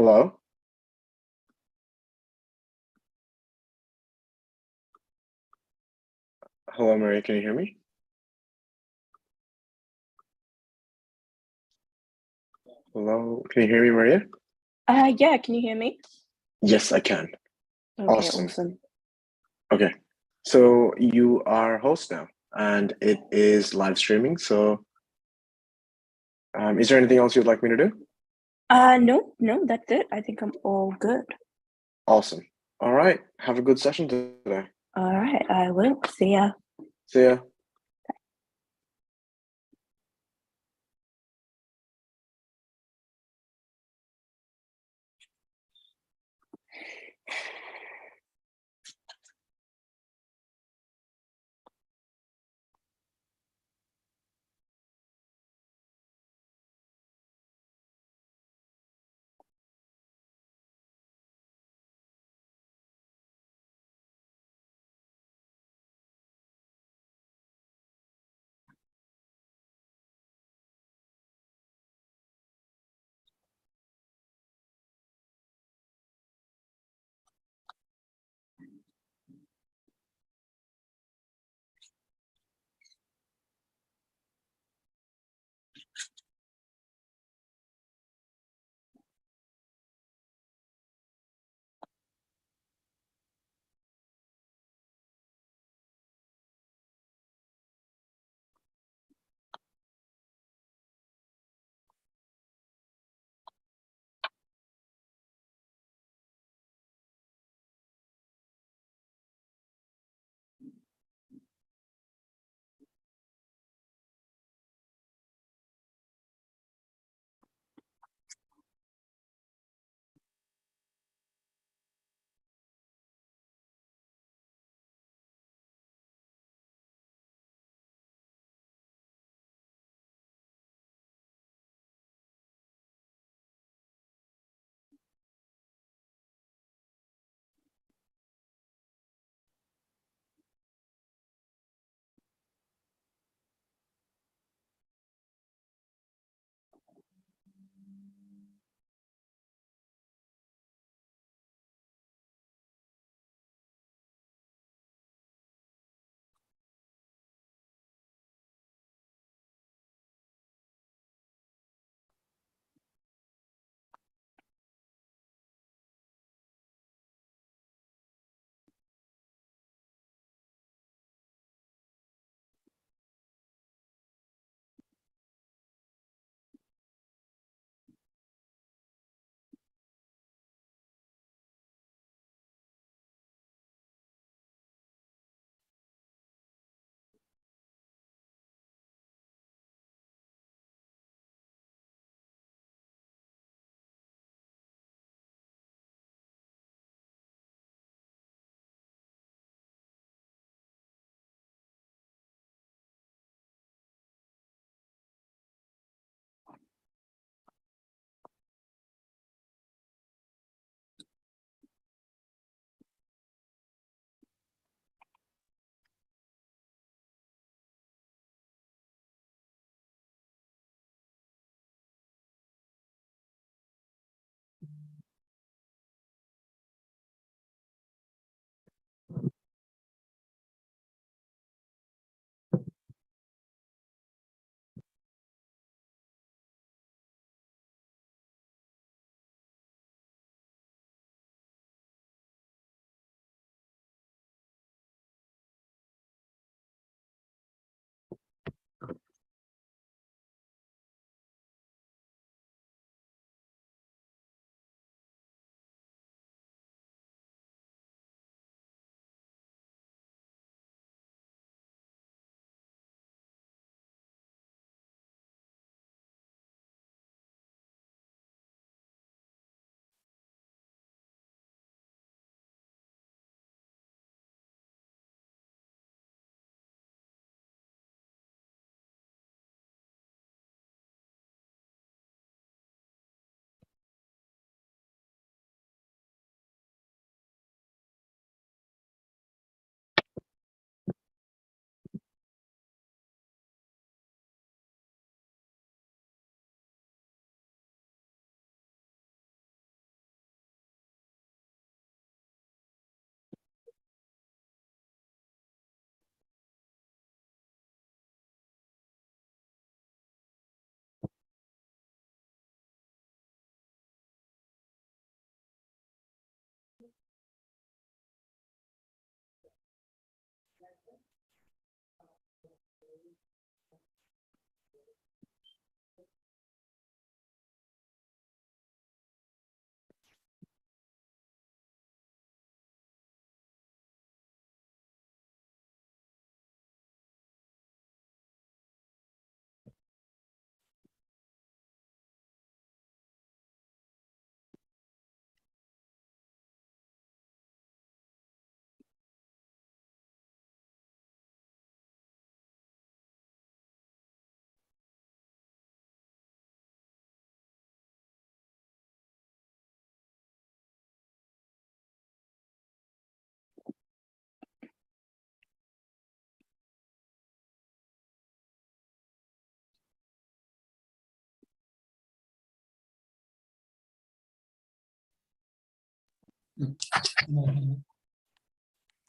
Hello? Hello, Maria, can you hear me? Hello, can you hear me, Maria? Yeah, can you hear me? Yes, I can. Okay, Awesome. awesome. Okay, so you are host now, and it is live streaming. So, is there anything else you'd like me to do? No, that's it. I think I'm all good. Awesome. All right, have a good session today. All right, I will. See ya. See ya.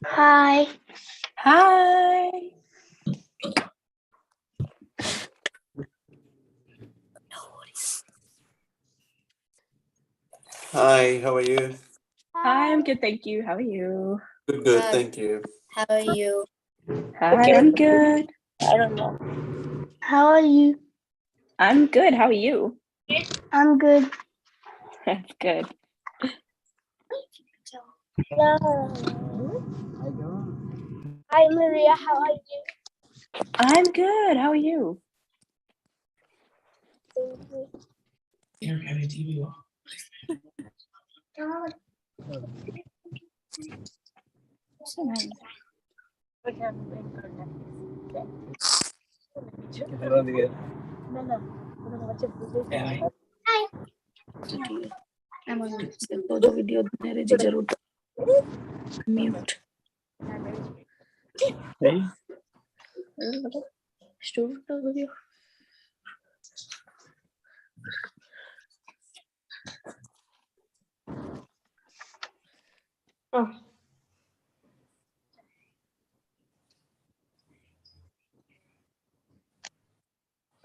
Hi. Hi. Hi, how are you? Hi, I'm good, thank you. How are you? Good, thank you. How are you? Hi, I'm good. I don't know. How are you? I'm good. How are you? I'm good. That's good. Hi, Maria. How are you? I'm good. How are you? Mute. Oh.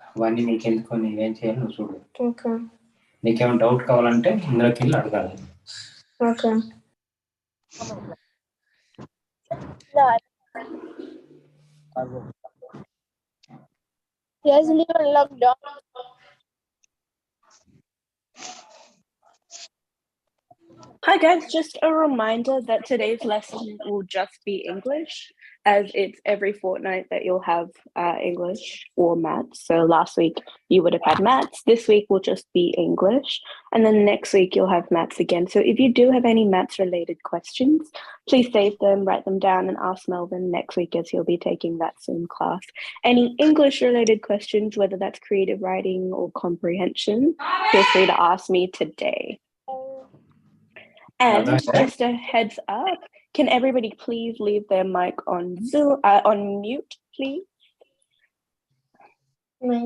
అవన్నీ నీకెందుకో నీవేం చేయాలి నువ్వు చూడు. Okay. నీకేమైనా doubt కావాలంటే ఇందులోకి వెళ్ళి అడగాలి. Okay. Yes, leave unlocked door. Hi guys, just a reminder that today's lesson will just be English, as it's every fortnight that you'll have English or maths. So last week you would have had maths, this week will just be English, and then next week you'll have maths again. So if you do have any maths related questions, please save them, write them down, and ask Melvin next week as he'll be taking that Zoom class. Any English related questions, whether that's creative writing or comprehension, feel free to ask me today. And just a heads up, can everybody please leave their mic on Zoom, on mute, please? Hello.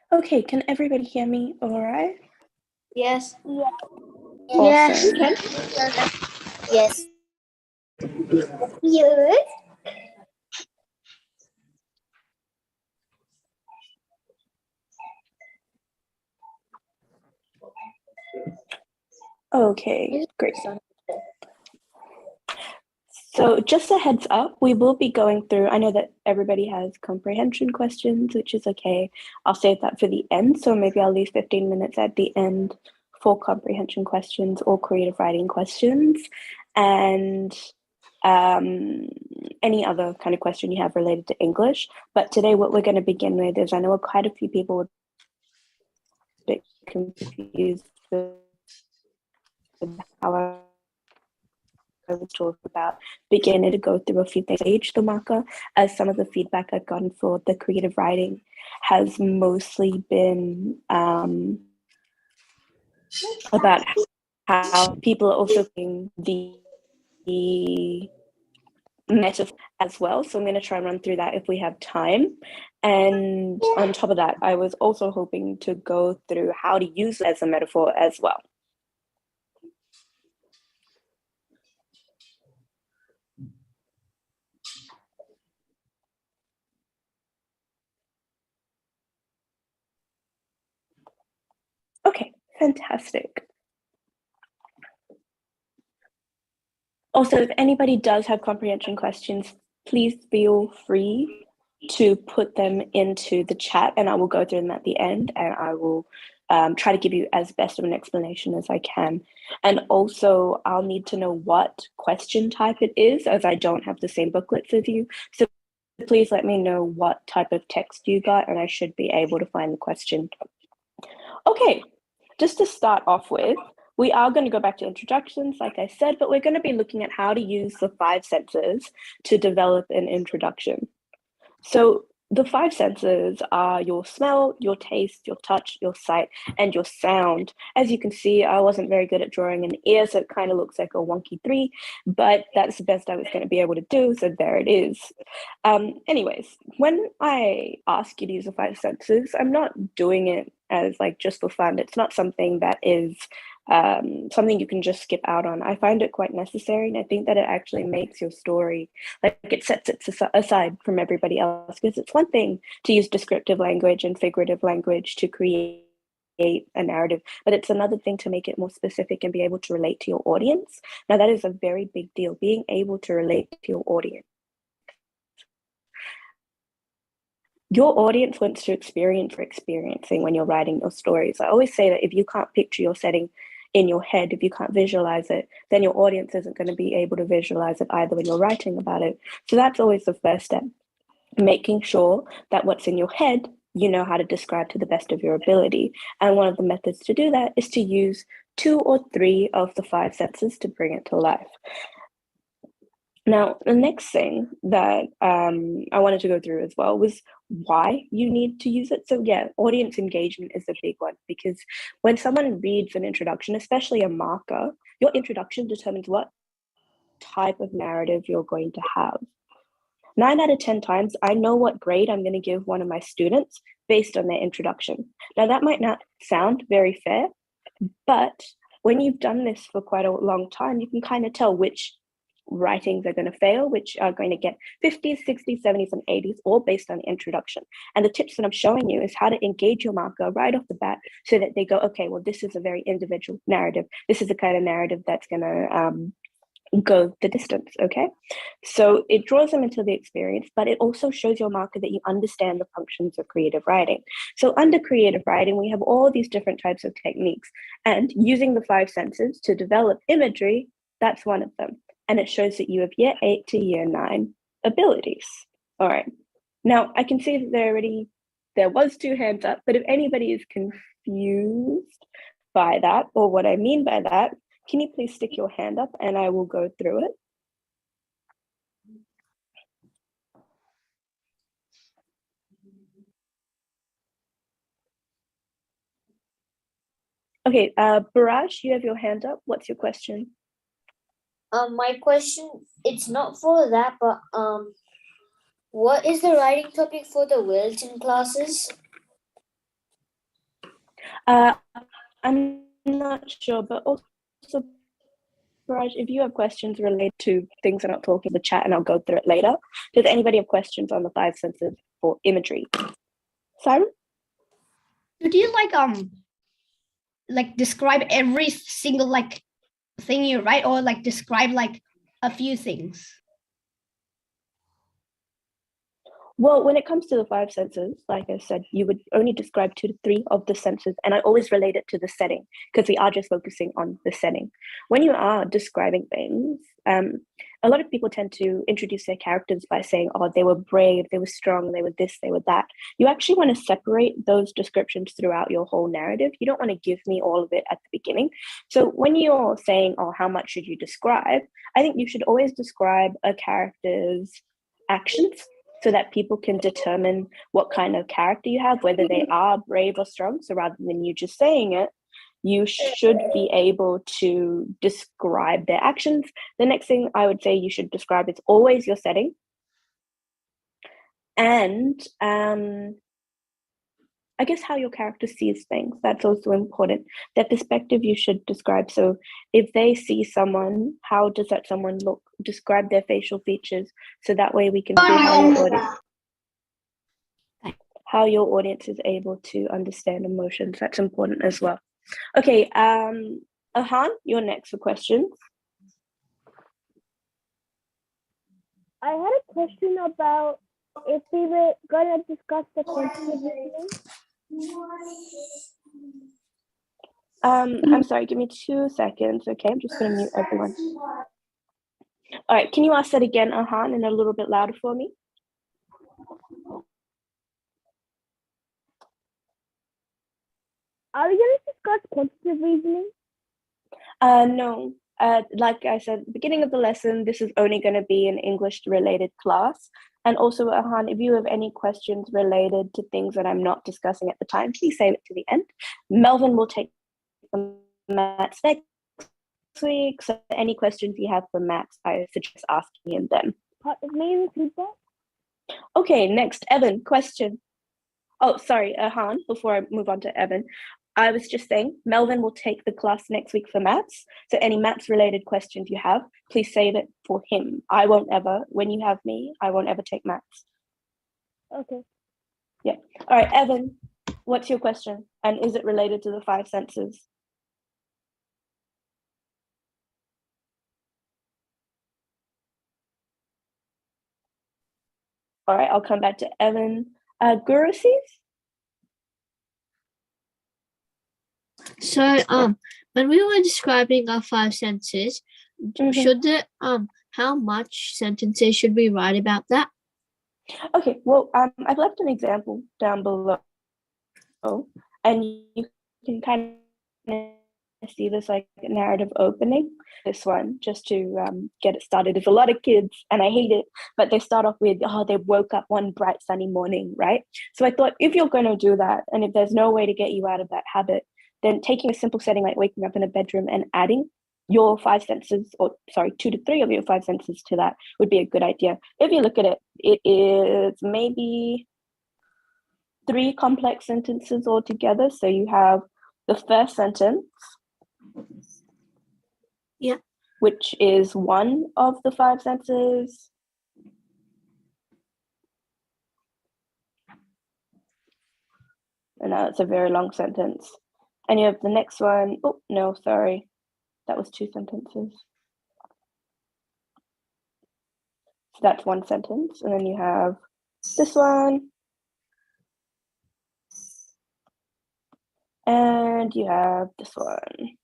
Okay, can everybody hear me all right? Yes. Yeah. Awesome. Yes. Yes. Okay, great. So just a heads up, we will be going through, I know that everybody has comprehension questions, which is okay. I'll save that for the end. So maybe I'll leave 15 minutes at the end for comprehension questions or creative writing questions. And any other kind of question you have related to English. But today what we're going to begin with is, I know quite a few people are a bit confused with how was talking about beginning to go through a few things, age the marker, as some of the feedback I've gotten for the creative writing has mostly been about how people are also seeing the metaphor as well. So I'm going to try and run through that if we have time. And on top of that, I was also hoping to go through how to use it as a metaphor as well. Okay, fantastic. Also, if anybody does have comprehension questions, please feel free to put them into the chat and I will go through them at the end and I will try to give you as best of an explanation as I can. And also, I'll need to know what question type it is, as I don't have the same booklets as you. So please let me know what type of text you got and I should be able to find the question. Okay, just to start off with, we are going to go back to introductions, like I said, but we're going to be looking at how to use the 5 senses to develop an introduction. So the 5 senses are your smell, your taste, your touch, your sight, and your sound. As you can see, I wasn't very good at drawing an ear, so it kind of looks like a wonky 3, but that's the best I was going to be able to do, so there it is. Anyways, when I ask you to use the 5 senses, I'm not doing it as like just for fun. It's not something that is something you can just skip out on. I find it quite necessary, and I think that it actually makes your story, like it sets it aside from everybody else, because it's one thing to use descriptive language and figurative language to create a narrative, but it's another thing to make it more specific and be able to relate to your audience. Now, that is a very big deal, being able to relate to your audience. Your audience wants to experience or experiencing when you're writing your stories. I always say that if you can't picture your setting in your head, if you can't visualize it, then your audience isn't going to be able to visualize it either when you're writing about it. So that's always the first step, making sure that what's in your head, you know how to describe to the best of your ability. And one of the methods to do that is to use 2 or 3 of the 5 senses to bring it to life. Now, the next thing that I wanted to go through as well was why you need to use it. So yeah, audience engagement is a big one, because when someone reads an introduction, especially a marker, your introduction determines what type of narrative you're going to have. 9 out of 10 times, I know what grade I'm going to give one of my students based on their introduction. Now, that might not sound very fair, but when you've done this for quite a long time, you can kind of tell which writings are going to fail, which are going to get 50s, 60s, 70s, and 80s, all based on the introduction. And the tips that I'm showing you is how to engage your marker right off the bat so that they go, okay, well, this is a very individual narrative. This is the kind of narrative that's going to go the distance, okay? So it draws them into the experience, but it also shows your marker that you understand the functions of creative writing. So under creative writing, we have all these different types of techniques, and using the 5 senses to develop imagery, that's one of them. And it shows that you have year 8 to year 9 abilities. All right. Now I can see that there was 2 hands up, but if anybody is confused by that or what I mean by that, can you please stick your hand up and I will go through it. Okay, Baraj, you have your hand up. What's your question? My question, it's not for that, but what is the writing topic for the Wilton classes? I'm not sure, but also, Baraj, if you have questions related to things I'm not talking in the chat, and I'll go through it later. Does anybody have questions on the 5 senses for imagery? Simon? Do you like describe every single like thing you write, or like describe like a few things? Well, when it comes to the five senses, like I said, you would only describe 2 to 3 of the senses, and I always relate it to the setting because we are just focusing on the setting. When you are describing things, a lot of people tend to introduce their characters by saying, oh, they were brave, they were strong, they were this, they were that. You actually want to separate those descriptions throughout your whole narrative. You don't want to give me all of it at the beginning. So when you're saying, oh, how much should you describe? I think you should always describe a character's actions so that people can determine what kind of character you have, whether they are brave or strong. So rather than you just saying it, you should be able to describe their actions. The next thing I would say you should describe is always your setting. And I guess how your character sees things, that's also important. Their perspective you should describe. So if they see someone, how does that someone look? Describe their facial features so that way we can see how your audience is able to understand emotions. That's important as well. Okay, Ahan, you're next for questions. I had a question about if we were gonna discuss the quantitative reasoning. I'm sorry, give me 2 seconds, okay? I'm just gonna mute everyone. All right, can you ask that again, Ahan, and a little bit louder for me? Are we gonna discuss quantitative reasoning? No, like I said, beginning of the lesson, this is only going to be an English-related class. And also, Ahan, if you have any questions related to things that I'm not discussing at the time, please save it to the end. Melvin will take the maths next week. So any questions you have for maths, I suggest asking him then. Part of main feedback. Okay, next, Evan, question. Oh, sorry, Ahan, before I move on to Evan, I was just saying, Melvin will take the class next week for maths. So any maths related questions you have, please save it for him. I won't ever, when you have me, I won't ever take maths. Okay. Yeah. All right, Evan, what's your question? And is it related to the 5 senses? All right, I'll come back to Evan. Guru sees? So, when we were describing our 5 senses, should the how much sentences should we write about that? Okay, well, I've left an example down below, and you can kind of see this like narrative opening. This one, just to get it started. There's a lot of kids, and I hate it, but they start off with, oh, they woke up one bright sunny morning, right? So I thought, if you're going to do that, and if there's no way to get you out of that habit, then taking a simple setting like waking up in a bedroom and adding your 5 senses, or sorry, 2 to 3 of your 5 senses to that would be a good idea. If you look at it, it is maybe 3 complex sentences altogether. So you have the first sentence, yeah, which is 1 of the 5 senses. And now it's a very long sentence. And you have the next one. Oh, no, sorry. That was 2 sentences. So that's 1 sentence. And then you have this one. And you have this one.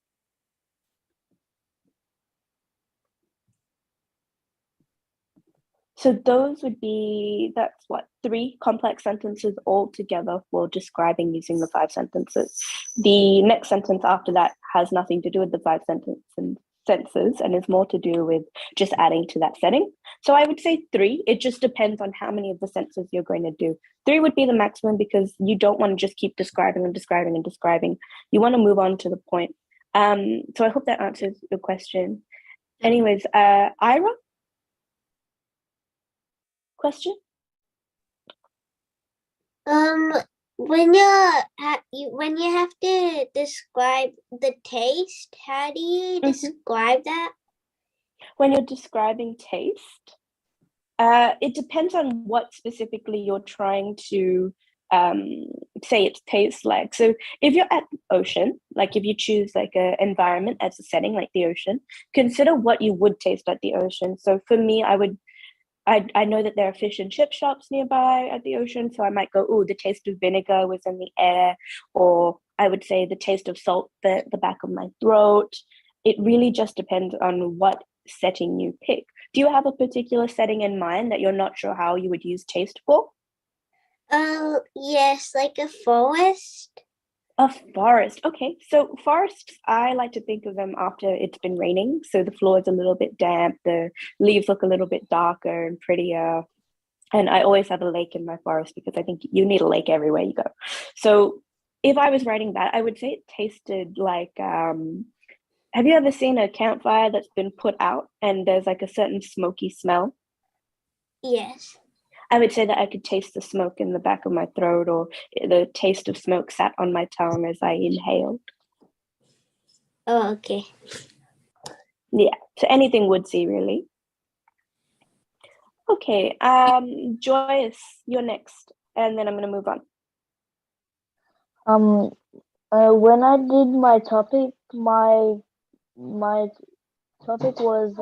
So those would be, that's what, 3 complex sentences all together for describing using the 5 sentences. The next sentence after that has nothing to do with the 5 senses and is more to do with just adding to that setting. So I would say 3. It just depends on how many of the senses you're going to do. 3 would be the maximum because you don't want to just keep describing and describing and describing. You want to move on to the point. So I hope that answers your question. Anyways, Ira? Question? When you have to describe the taste, how do you describe that? When you're describing taste, it depends on what specifically you're trying to say it tastes like. So if you're at the ocean, like if you choose like an environment as a setting like the ocean, consider what you would taste at the ocean. So for me, I would I know that there are fish and chip shops nearby at the ocean, so I might go, oh, the taste of vinegar was in the air, or I would say the taste of salt at the back of my throat. It really just depends on what setting you pick. Do you have a particular setting in mind that you're not sure how you would use taste for? Oh, yes, like a forest. A forest. Okay, so forests, I like to think of them after it's been raining. So the floor is a little bit damp, the leaves look a little bit darker and prettier. And I always have a lake in my forest because I think you need a lake everywhere you go. So if I was writing that, I would say it tasted like, have you ever seen a campfire that's been put out and there's like a certain smoky smell? Yes. I would say that I could taste the smoke in the back of my throat, or the taste of smoke sat on my tongue as I inhaled. Oh, okay. Yeah, so anything woodsy, really. Okay, Joyce, you're next, and then I'm going to move on. When I did my topic, my topic was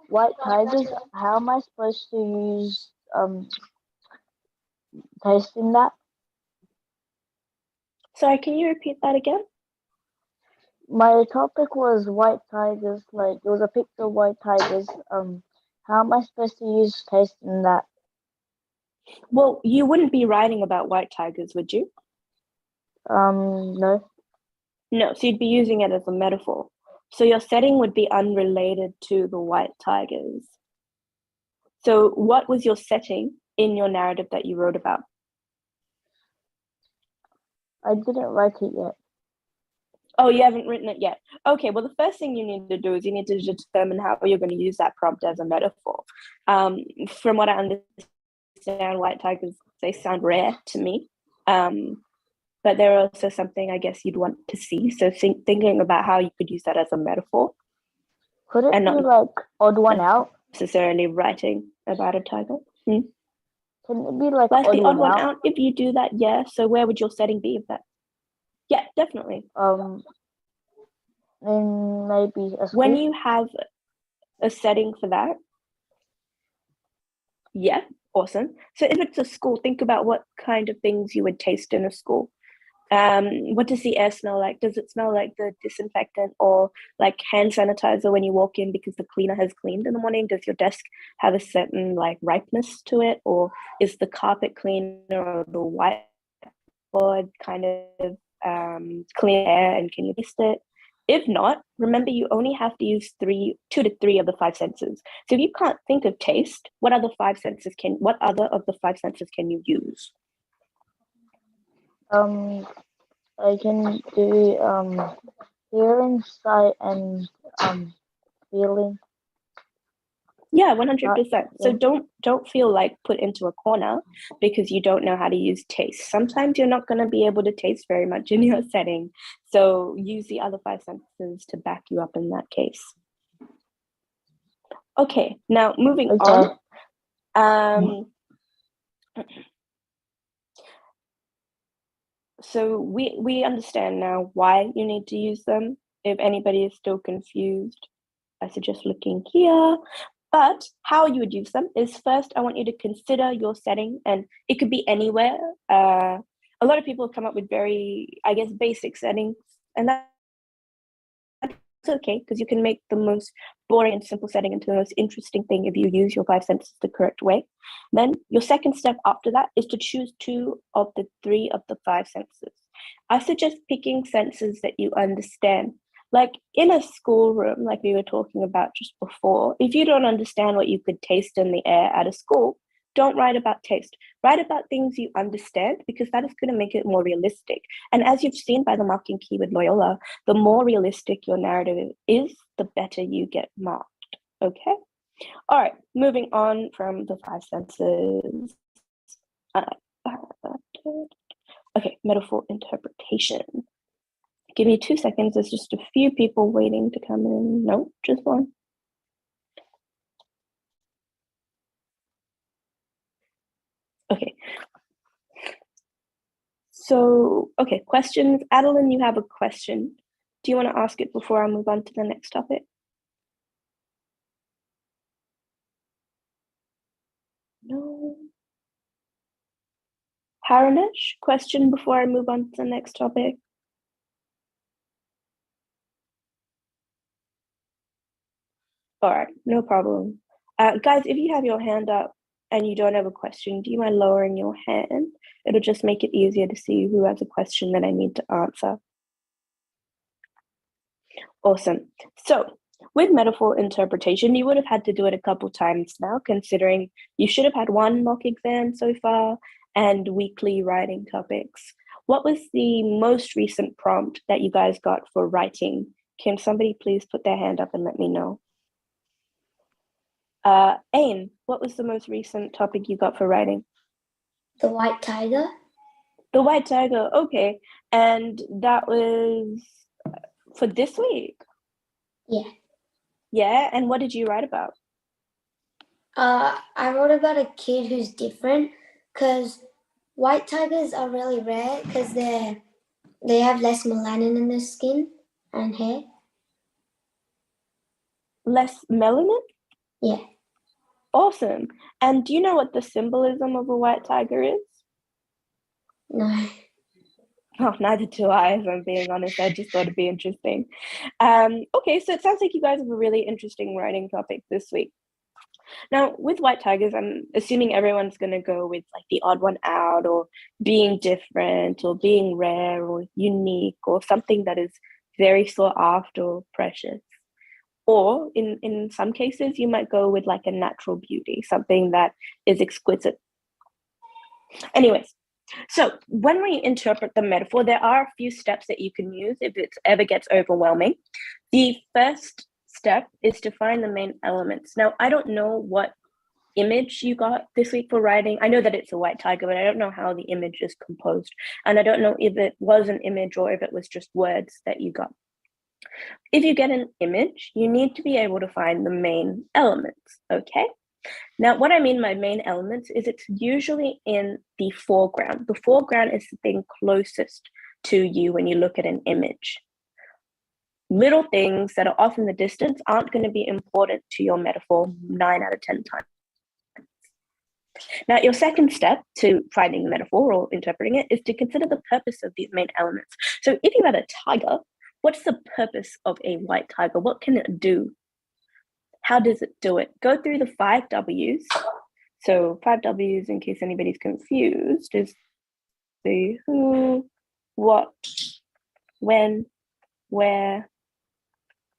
white tigers. How am I supposed to use taste in that? Sorry, can you repeat that again? My topic was white tigers. Like it was a picture of white tigers. How am I supposed to use taste in that? Well, you wouldn't be writing about white tigers, would you? No. No, so you'd be using it as a metaphor. So your setting would be unrelated to the white tigers. So what was your setting in your narrative that you wrote about? I didn't write it yet. Oh, you haven't written it yet. Okay, well, the first thing you need to do is you need to determine how you're going to use that prompt as a metaphor. From what I understand, white tigers, they sound rare to me. But they're also something I guess you'd want to see. So thinking about how you could use that as a metaphor. Could it and be not like odd one out? necessarily writing about a tiger. Can it be like Well, odd the one odd one out? out, if you do that, yeah. So where would your setting be of that? Yeah, definitely. Then maybe a school. When you have a setting for that, yeah, awesome. So if it's a school, think about what kind of things you would taste in a school. What does the air smell like? Does it smell like the disinfectant or like hand sanitizer when you walk in because the cleaner has cleaned in the morning? Does your desk have a certain like ripeness to it, or is the carpet cleaner or the whiteboard kind of clean air, and can you taste it? If not, remember you only have to use 2 to 3 of the 5 senses. So if you can't think of taste, what other of the 5 senses can you use? I can do hearing, sight, and feeling. Yeah, 100%. So yeah. don't feel like put into a corner because you don't know how to use taste. Sometimes you're not going to be able to taste very much in your setting. So use the other 5 senses to back you up in that case. Okay, now moving on. So we understand now why you need to use them. If anybody is still confused, I suggest looking here. But how you would use them is first, I want you to consider your setting, and it could be anywhere. A lot of people come up with very, I guess, basic settings, and that's okay because you can make the most boring and simple setting into the most interesting thing if you use your 5 senses the correct way. Then your second step after that is to choose 2 of the 3 of the 5 senses. I suggest picking senses that you understand. Like in a schoolroom, like we were talking about just before, if you don't understand what you could taste in the air at a school, don't write about taste. Write about things you understand because that is going to make it more realistic. And as you've seen by the marking key with Loyola, the more realistic your narrative is, the better you get marked. Okay? All right, moving on from the 5 senses. Okay, metaphor interpretation. Give me 2 seconds. There's just a few people waiting to come in. No, just one. Okay. So, okay, questions. Adeline, you have a question. Do you want to ask it before I move on to the next topic? No. Harinesh, question before I move on to the next topic? All right, no problem. Guys, if you have your hand up and you don't have a question, do you mind lowering your hand? It'll just make it easier to see who has a question that I need to answer. Awesome. So with metaphor interpretation, you would have had to do it a couple times now, considering you should have had one mock exam so far and weekly writing topics. What was the most recent prompt that you guys got for writing? Can somebody please put their hand up and let me know? Ain, what was the most recent topic you got for writing? The white tiger. The white tiger, okay. And that was for this week? Yeah. Yeah, and what did you write about? I wrote about a kid who's different because white tigers are really rare because they have less melanin in their skin and hair. Less melanin? Yeah. Awesome. And do you know what the symbolism of a white tiger is? No. Oh, neither do I, if I'm being honest. I just thought it'd be interesting. Okay, so it sounds like you guys have a really interesting writing topic this week. Now, with white tigers, I'm assuming everyone's going to go with like the odd one out or being different or being rare or unique or something that is very sought after or precious. Or in some cases, you might go with like a natural beauty, something that is exquisite. Anyways, so when we interpret the metaphor, there are a few steps that you can use if it ever gets overwhelming. The first step is to find the main elements. Now, I don't know what image you got this week for writing. I know that it's a white tiger, but I don't know how the image is composed. And I don't know if it was an image or if it was just words that you got. If you get an image, you need to be able to find the main elements, okay? Now, what I mean by main elements is it's usually in the foreground. The foreground is the thing closest to you when you look at an image. Little things that are off in the distance aren't going to be important to your metaphor 9 out of 10 times. Now, your second step to finding the metaphor or interpreting it is to consider the purpose of these main elements. So if you have a tiger, what's the purpose of a white tiger? What can it do? How does it do it? Go through the 5 W's. So 5 W's, in case anybody's confused, is the who, what, when, where,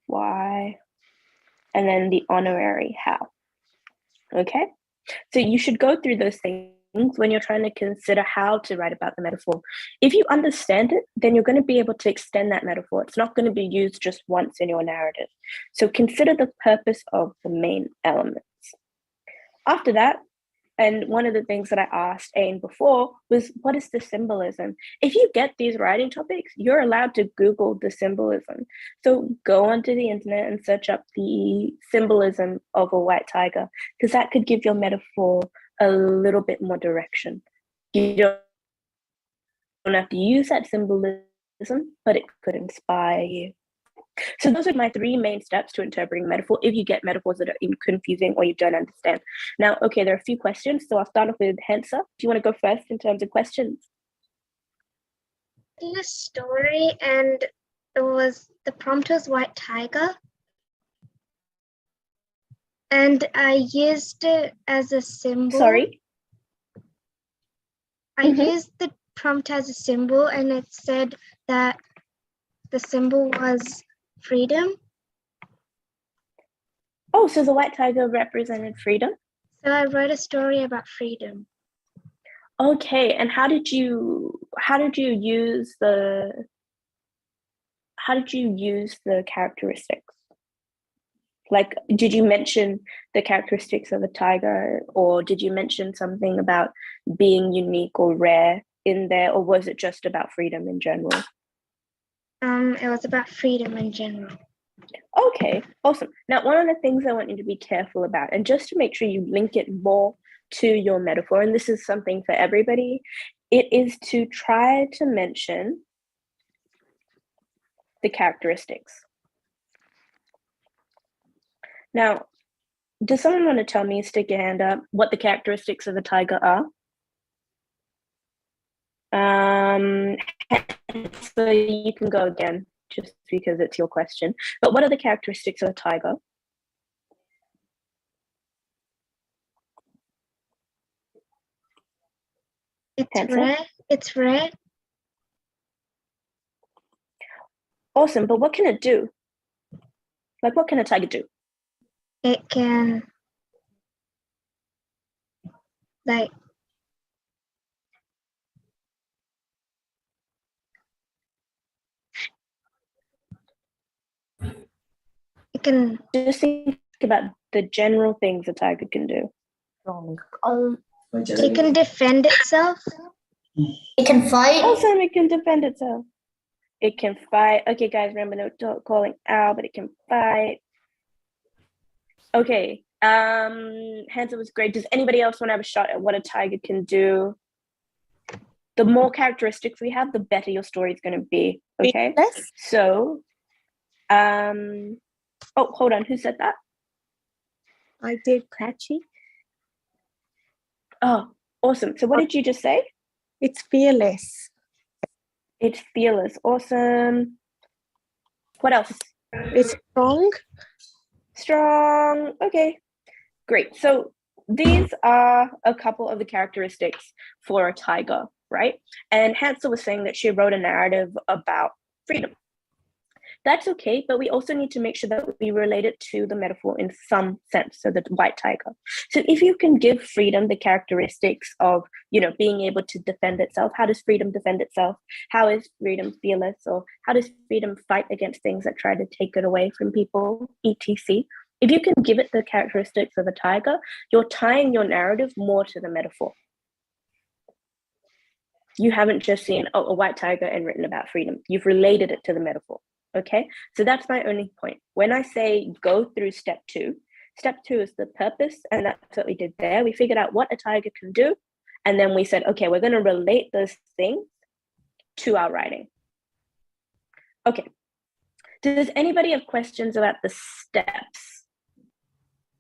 why, and then the honorary how. Okay? So you should go through those things when you're trying to consider how to write about the metaphor. If you understand it, then you're going to be able to extend that metaphor. It's not going to be used just once in your narrative. So consider the purpose of the main elements. After that, and one of the things that I asked Ain before was, what is the symbolism? If you get these writing topics, you're allowed to Google the symbolism. So go onto the internet and search up the symbolism of a white tiger, because that could give your metaphor a little bit more direction. You don't have to use that symbolism, but it could inspire you. So those are my 3 main steps to interpreting metaphor if you get metaphors that are confusing or you don't understand. Now, okay, there are a few questions. So I'll start off with Hansa. Do you want to go first in terms of questions? In a story, and the prompt was white tiger. And I used it as a symbol. Sorry? I used the prompt as a symbol, and it said that the symbol was freedom. Oh, so the white tiger represented freedom? So I wrote a story about freedom. Okay, and how did you use the characteristics? Like, did you mention the characteristics of a tiger, or did you mention something about being unique or rare in there, or was it just about freedom in general? It was about freedom in general. Okay, awesome. Now, one of the things I want you to be careful about, and just to make sure you link it more to your metaphor, and this is something for everybody, it is to try to mention the characteristics. Now, Does someone want to tell me, stick your hand up, what the characteristics of a tiger are? So you can go again, just because it's your question. But what are the characteristics of a tiger? It's Handsome? red. It's red. Awesome, but what can it do? Like, what can a tiger do? It can like it can Just think about the general things a tiger can do. it can defend itself. It can fight. Awesome, it can defend itself. It can fight. Okay, guys, remember no calling out, but it can fight. Okay, Hansa was great. Does anybody else want to have a shot at what a tiger can do? The more characteristics we have, the better your story is going to be. Okay. So, oh, hold on. Who said that? I did, Cratchy. Oh, awesome. So, what did you just say? It's fearless. It's fearless. Awesome. What else? It's strong. Strong. Okay. Great. So, these are a couple of the characteristics for a tiger, right? And Hansel was saying that she wrote a narrative about freedom. That's okay, but we also need to make sure that we relate it to the metaphor in some sense, so the white tiger. So if you can give freedom the characteristics of, being able to defend itself, how does freedom defend itself? How is freedom fearless? Or how does freedom fight against things that try to take it away from people, etc.? If you can give it the characteristics of a tiger, you're tying your narrative more to the metaphor. You haven't just seen a white tiger and written about freedom. You've related it to the metaphor. Okay, so that's my only point. When I say go through step two is the purpose, and that's what we did there. We figured out what a tiger can do, and then we said, okay, we're going to relate those things to our writing. Okay, does anybody have questions about the steps?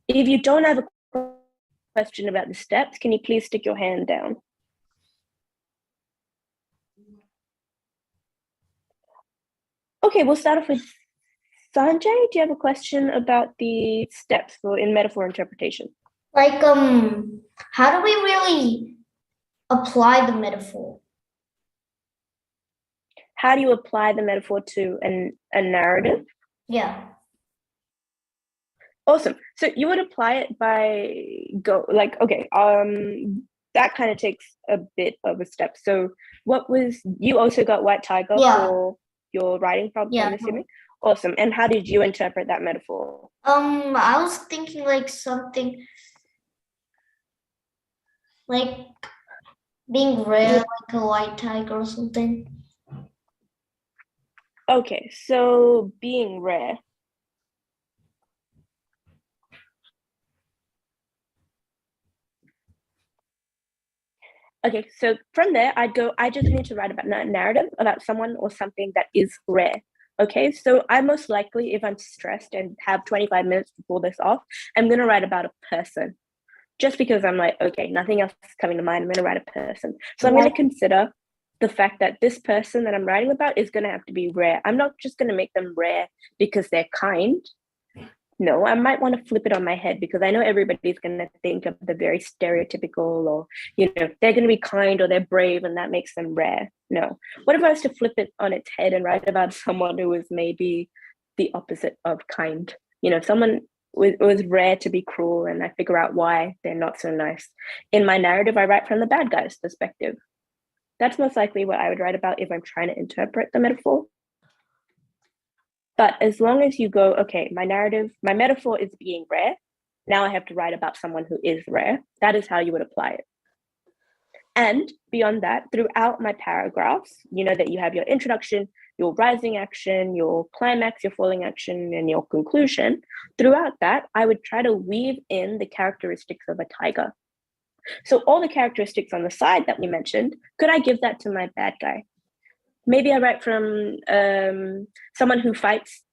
If you don't have a question about the steps, can you please stick your hand down? Okay, we'll start off with Sanjay. Do you have a question about the steps in metaphor interpretation? Like, how do we really apply the metaphor? How do you apply the metaphor to a narrative? Yeah. Awesome. So you would apply it by that kind of takes a bit of a step. So you also got white tiger for your writing problem, I'm assuming? Awesome. And how did you interpret that metaphor? I was thinking like something like being red, like a white tiger or something. Okay, so being rare. Okay, so from there, I just need to write about a narrative about someone or something that is rare. Okay, so I most likely, if I'm stressed and have 25 minutes to pull this off, I'm going to write about a person. Just because I'm like, okay, nothing else is coming to mind, I'm going to write a person. So I'm going to consider the fact that this person that I'm writing about is going to have to be rare. I'm not just going to make them rare because they're kind. No, I might want to flip it on my head because I know everybody's going to think of the very stereotypical or, they're going to be kind or they're brave and that makes them rare. No. What if I was to flip it on its head and write about someone who was maybe the opposite of kind? Someone was rare to be cruel and I figure out why they're not so nice. In my narrative, I write from the bad guy's perspective. That's most likely what I would write about if I'm trying to interpret the metaphor. But as long as you go, okay, my metaphor is being rare. Now I have to write about someone who is rare. That is how you would apply it. And beyond that, throughout my paragraphs, that you have your introduction, your rising action, your climax, your falling action, and your conclusion. Throughout that, I would try to weave in the characteristics of a tiger. So all the characteristics on the side that we mentioned, could I give that to my bad guy? Maybe I write from someone who fights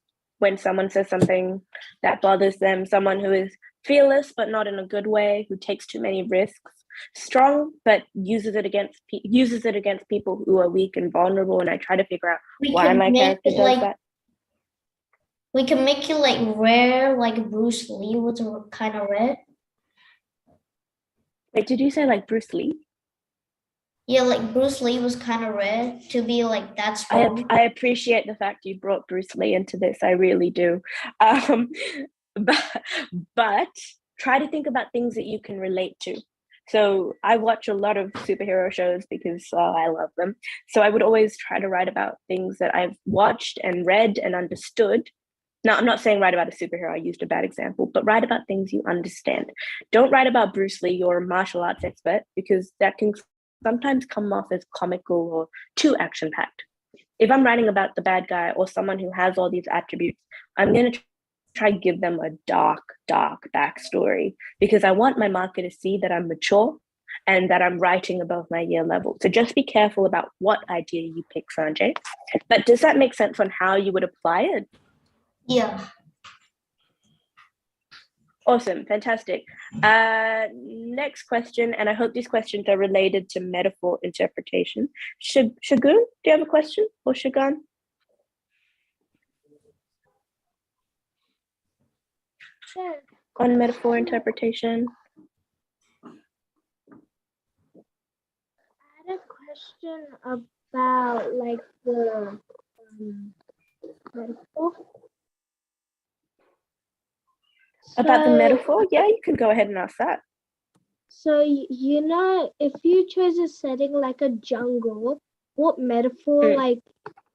when someone says something that bothers them, someone who is fearless, but not in a good way, who takes too many risks. Strong, but uses it against people who are weak and vulnerable, and I try to figure out why my character does that. We can make it like rare, like Bruce Lee was kind of rare. Wait, did you say like Bruce Lee? Yeah, like Bruce Lee was kind of rare to be like that strong. I appreciate the fact you brought Bruce Lee into this. I really do. But try to think about things that you can relate to. So I watch a lot of superhero shows because I love them. So I would always try to write about things that I've watched and read and understood. Now, I'm not saying write about a superhero, I used a bad example, but write about things you understand. Don't write about Bruce Lee, you're a martial arts expert, because that can sometimes come off as comical or too action-packed. If I'm writing about the bad guy or someone who has all these attributes, I'm going to try to give them a dark backstory, because I want my marker to see that I'm mature and that I'm writing above my year level. So just be careful about what idea you pick, Sanjay. But does that make sense on how you would apply it? Yeah. Awesome, fantastic. Next question, and I hope these questions are related to metaphor interpretation. Shagun, do you have a question, or Shagun? Sure. On metaphor interpretation. I had a question about like the metaphor. About the metaphor? Yeah, you can go ahead and ask that. So, you know, if you chose a setting like a jungle, what metaphor,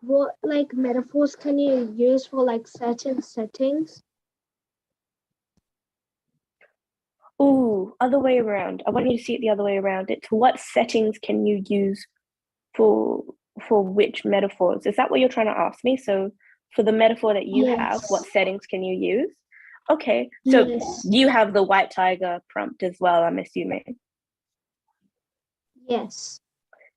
what metaphors can you use for like certain settings? Ooh, other way around. I want you to see it the other way around. It's what settings can you use for which metaphors? Is that what you're trying to ask me? So for the metaphor that you have, what settings can you use? Okay, so you have the white tiger prompt as well, I'm assuming. Yes.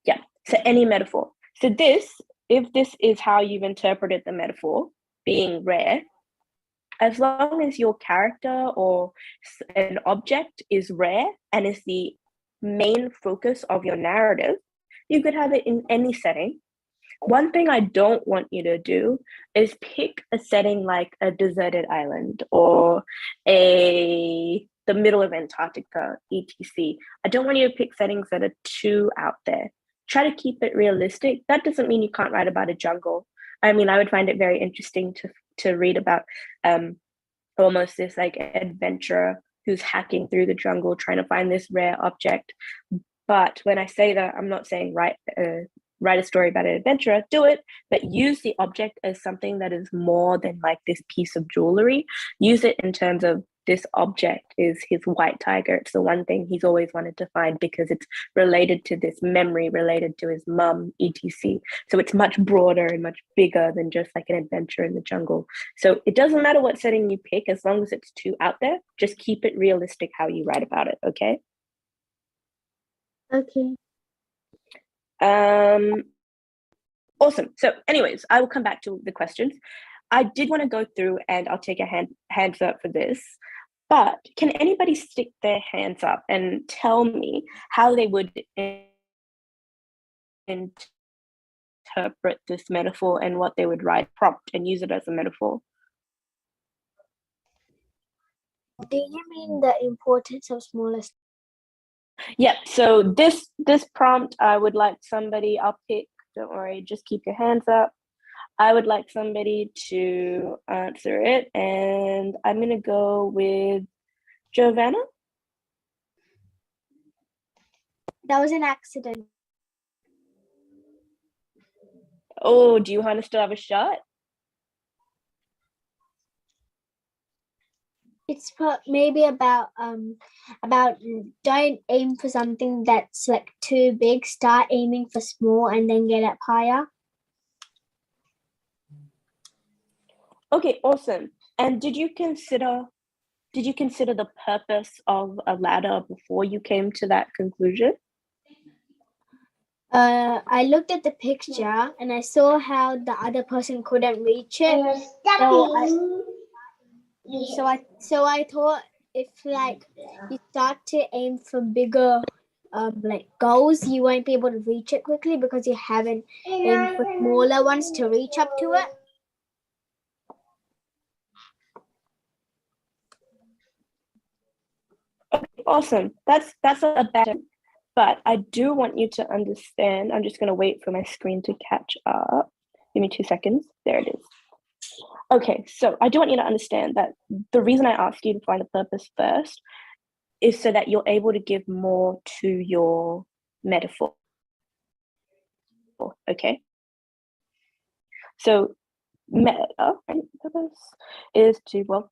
Yeah, so any metaphor. So if this is how you've interpreted the metaphor, being rare, as long as your character or an object is rare and is the main focus of your narrative, you could have it in any setting. One thing I don't want you to do is pick a setting like a deserted island or the middle of Antarctica, etc. I don't want you to pick settings that are too out there. Try to keep it realistic. That doesn't mean you can't write about a jungle. I mean, I would find it very interesting to read about almost this like adventurer who's hacking through the jungle trying to find this rare object. But when I say that, I'm not saying write a story about an adventurer, do it, but use the object as something that is more than like this piece of jewelry. Use it in terms of this object is his white tiger. It's the one thing he's always wanted to find because it's related to this memory, related to his mum, etc. So it's much broader and much bigger than just like an adventure in the jungle. So it doesn't matter what setting you pick, as long as it's too out there, just keep it realistic how you write about it, okay? Okay. Awesome. So anyways, I will come back to the questions. I did want to go through and I'll take a hands up for this, but can anybody stick their hands up and tell me how they would interpret this metaphor and what they would write prompt and use it as a metaphor? Do you mean the importance of smallest? Yeah, so this prompt, I would like somebody, I'll pick, don't worry, just keep your hands up. I would like somebody to answer it, and I'm going to go with Giovanna. That was an accident. Oh, do you want to still have a shot? It's maybe about don't aim for something that's like too big. Start aiming for small and then get up higher. Okay, awesome. And did you consider the purpose of a ladder before you came to that conclusion? I looked at the picture and I saw how the other person couldn't reach it. So I thought if like you start to aim for bigger like goals, you won't be able to reach it quickly because you haven't aimed for smaller ones to reach up to it. Awesome. That's a better, but I do want you to understand. I'm just going to wait for my screen to catch up. Give me 2 seconds. There it is. Okay, so I do want you to understand that the reason I ask you to find the purpose first is so that you're able to give more to your metaphor. Okay. So purpose is to, well,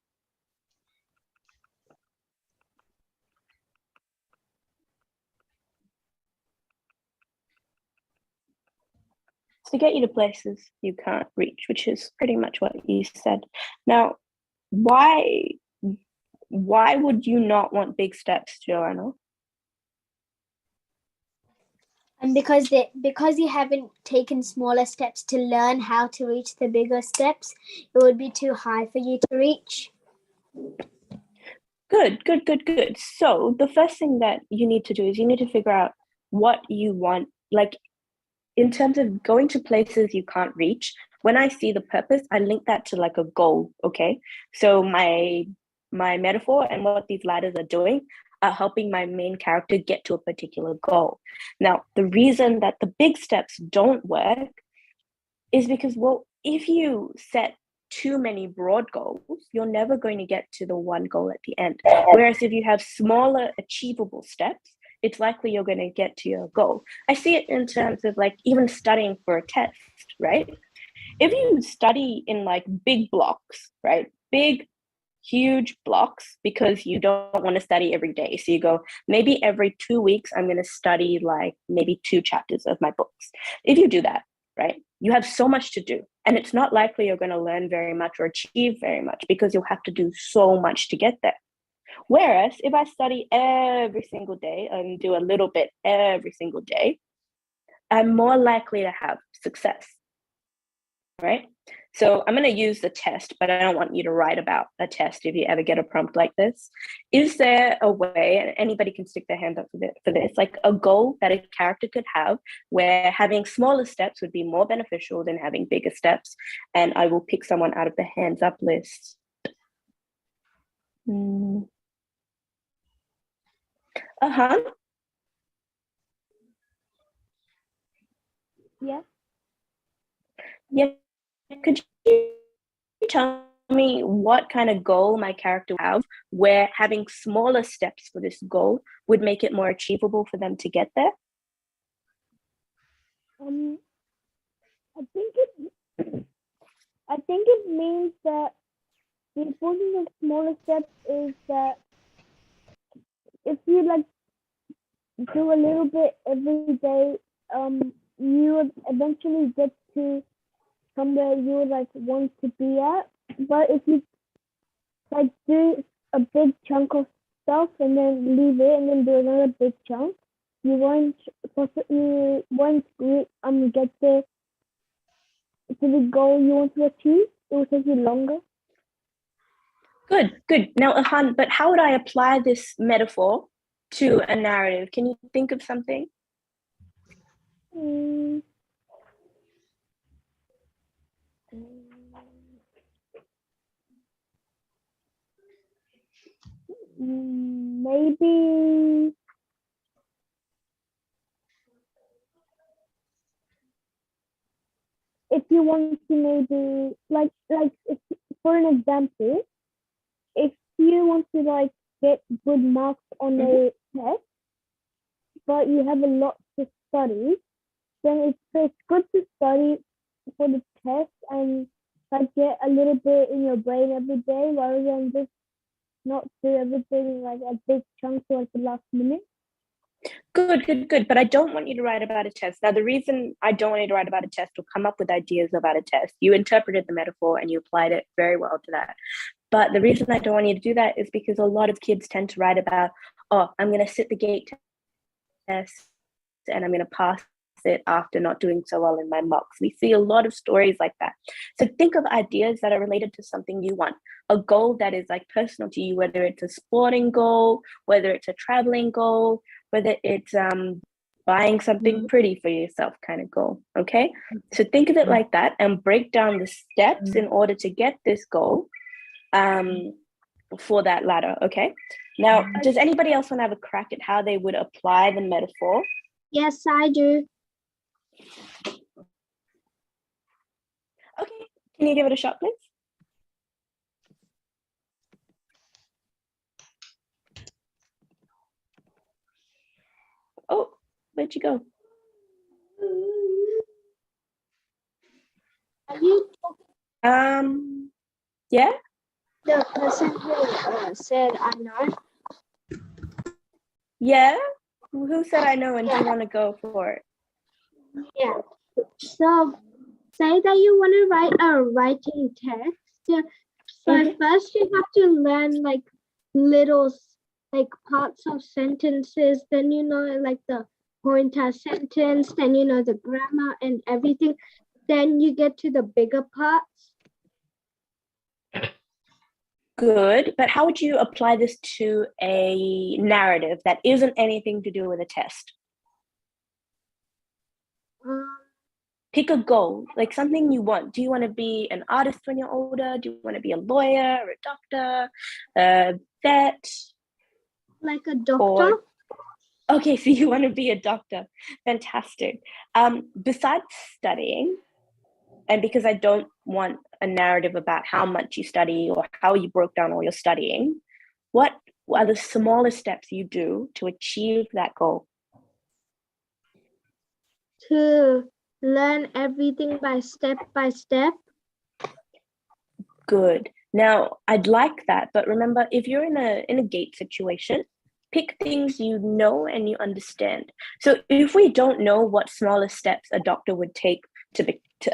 to get you to places you can't reach, which is pretty much what you said. Now, why would you not want big steps, Joanna? And because you haven't taken smaller steps to learn how to reach the bigger steps, it would be too high for you to reach. Good. So the first thing that you need to do is you need to figure out what you want, like in terms of going to places you can't reach. When I see the purpose, I link that to like a goal, okay? So my metaphor and what these ladders are doing are helping my main character get to a particular goal. Now, the reason that the big steps don't work is because, well, if you set too many broad goals, you're never going to get to the one goal at the end. Whereas if you have smaller achievable steps, it's likely you're going to get to your goal. I see it in terms of like even studying for a test, right? If you study in like big blocks, right? Big, huge blocks, because you don't want to study every day. So you go, maybe every 2 weeks, I'm going to study like maybe 2 chapters of my books. If you do that, right, you have so much to do. And it's not likely you're going to learn very much or achieve very much because you'll have to do so much to get there. Whereas if I study every single day and do a little bit every single day, I'm more likely to have success, right? So I'm going to use the test, but I don't want you to write about a test if you ever get a prompt like this. Is there a way, and anybody can stick their hand up for this, like a goal that a character could have where having smaller steps would be more beneficial than having bigger steps? And I will pick someone out of the hands up list. Yeah. Yeah. Could you tell me what kind of goal my character would have where having smaller steps for this goal would make it more achievable for them to get there? I think it means that the importance of smaller steps is that if you like do a little bit every day, you would eventually get to somewhere you would like want to be at. But if you like do a big chunk of stuff and then leave it and then do another big chunk, you won't get to the goal you want to achieve. It will take you longer. Good. Now, Ahan, but how would I apply this metaphor to a narrative? Can you think of something? Maybe if you want to maybe like if, for an example, if you want to like get good marks on a test, but you have a lot to study, then it's good to study for the test and like get a little bit in your brain every day rather than just not do everything like a big chunk to like the last minute. Good. But I don't want you to write about a test. Now, the reason I don't want you to write about a test or come up with ideas about a test, you interpreted the metaphor and you applied it very well to that. But the reason I don't want you to do that is because a lot of kids tend to write about, oh, I'm going to sit the gate test and I'm going to pass it after not doing so well in my mocks. We see a lot of stories like that. So think of ideas that are related to something you want, a goal that is like personal to you, whether it's a sporting goal, whether it's a traveling goal, whether it's buying something pretty for yourself kind of goal. Okay, so think of it like that and break down the steps in order to get this goal for that ladder. Okay, now does anybody else want to have a crack at how they would apply the metaphor? Yes, I do. Okay, can you give it a shot, please? Oh, where'd you go? Are you Yeah. the person who said I know? Yeah. Who said I know, and do you want to go for it? Yeah. So say that you want to write a writing text. So first you have to learn like little like parts of sentences, then you know like the pointer sentence, then you know the grammar and everything. Then you get to the bigger parts. Good, but how would you apply this to a narrative that isn't anything to do with a test? Pick a goal, like something you want. Do you want to be an artist when you're older? Do you want to be a lawyer or a doctor, a vet? Like a doctor? Okay, so you want to be a doctor. Fantastic. Besides studying, and because I don't want a narrative about how much you study or how you broke down all your studying, what are the smallest steps you do to achieve that goal? To learn everything by step. Good. Now, I'd like that, but remember, if you're in a gate situation, pick things you know and you understand. So if we don't know what smallest steps a doctor would take to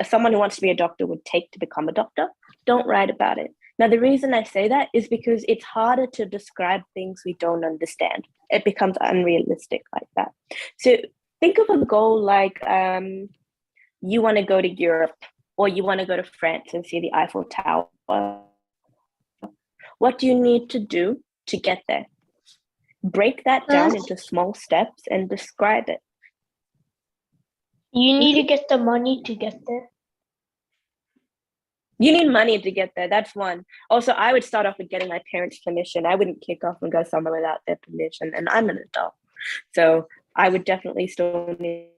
someone who wants to be a doctor would take to become a doctor, don't write about it. Now, the reason I say that is because it's harder to describe things we don't understand. It becomes unrealistic like that. So think of a goal like you want to go to Europe or you want to go to France and see the Eiffel Tower. What do you need to do to get there? Break that down into small steps and describe it. You need to get the money to get there. You need money to get there. That's one. Also, I would start off with getting my parents' permission. I wouldn't kick off and go somewhere without their permission. And I'm an adult. So I would definitely still need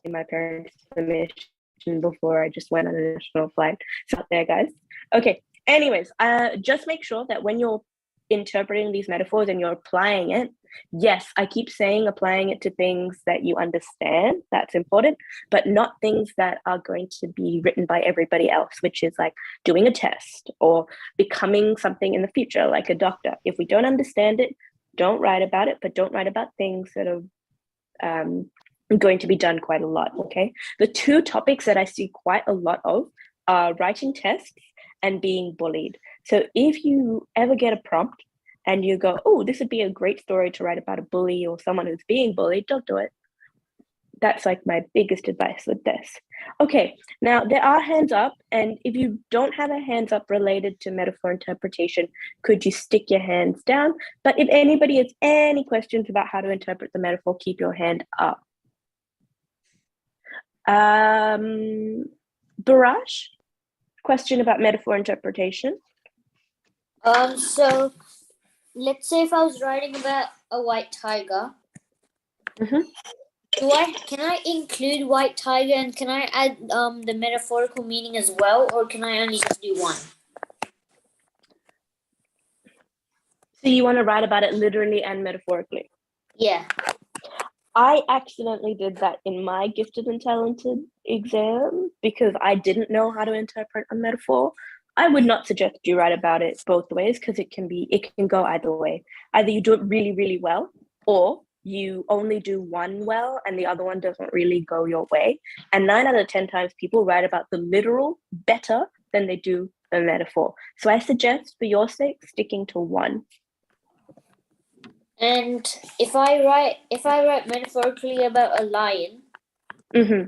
my parents' permission before I just went on a national flight. So out there, guys. Okay. Anyways, just make sure that when you're interpreting these metaphors and you're applying it, yes, I keep saying applying it to things that you understand, that's important, but not things that are going to be written by everybody else, which is like doing a test or becoming something in the future, like a doctor. If we don't understand it, don't write about it, but don't write about things that are going to be done quite a lot, okay? The two topics that I see quite a lot of are writing tests and being bullied. So if you ever get a prompt and you go, oh, this would be a great story to write about a bully or someone who's being bullied, don't do it. That's like my biggest advice with this. Okay, now there are hands up, and if you don't have a hands up related to metaphor interpretation, could you stick your hands down? But if anybody has any questions about how to interpret the metaphor, keep your hand up. Baraj, question about metaphor interpretation. So let's say if I was writing about a white tiger, can I include white tiger and can I add the metaphorical meaning as well, or can I only just do one? So you want to write about it literally and metaphorically? Yeah. I accidentally did that in my gifted and talented exam because I didn't know how to interpret a metaphor. I would not suggest you write about it both ways because it can go either way. Either you do it really, really well, or you only do one well and the other one doesn't really go your way. And 9 out of 10 times people write about the literal better than they do the metaphor. So I suggest, for your sake, sticking to one. And if I write metaphorically about a lion, Mm-hmm.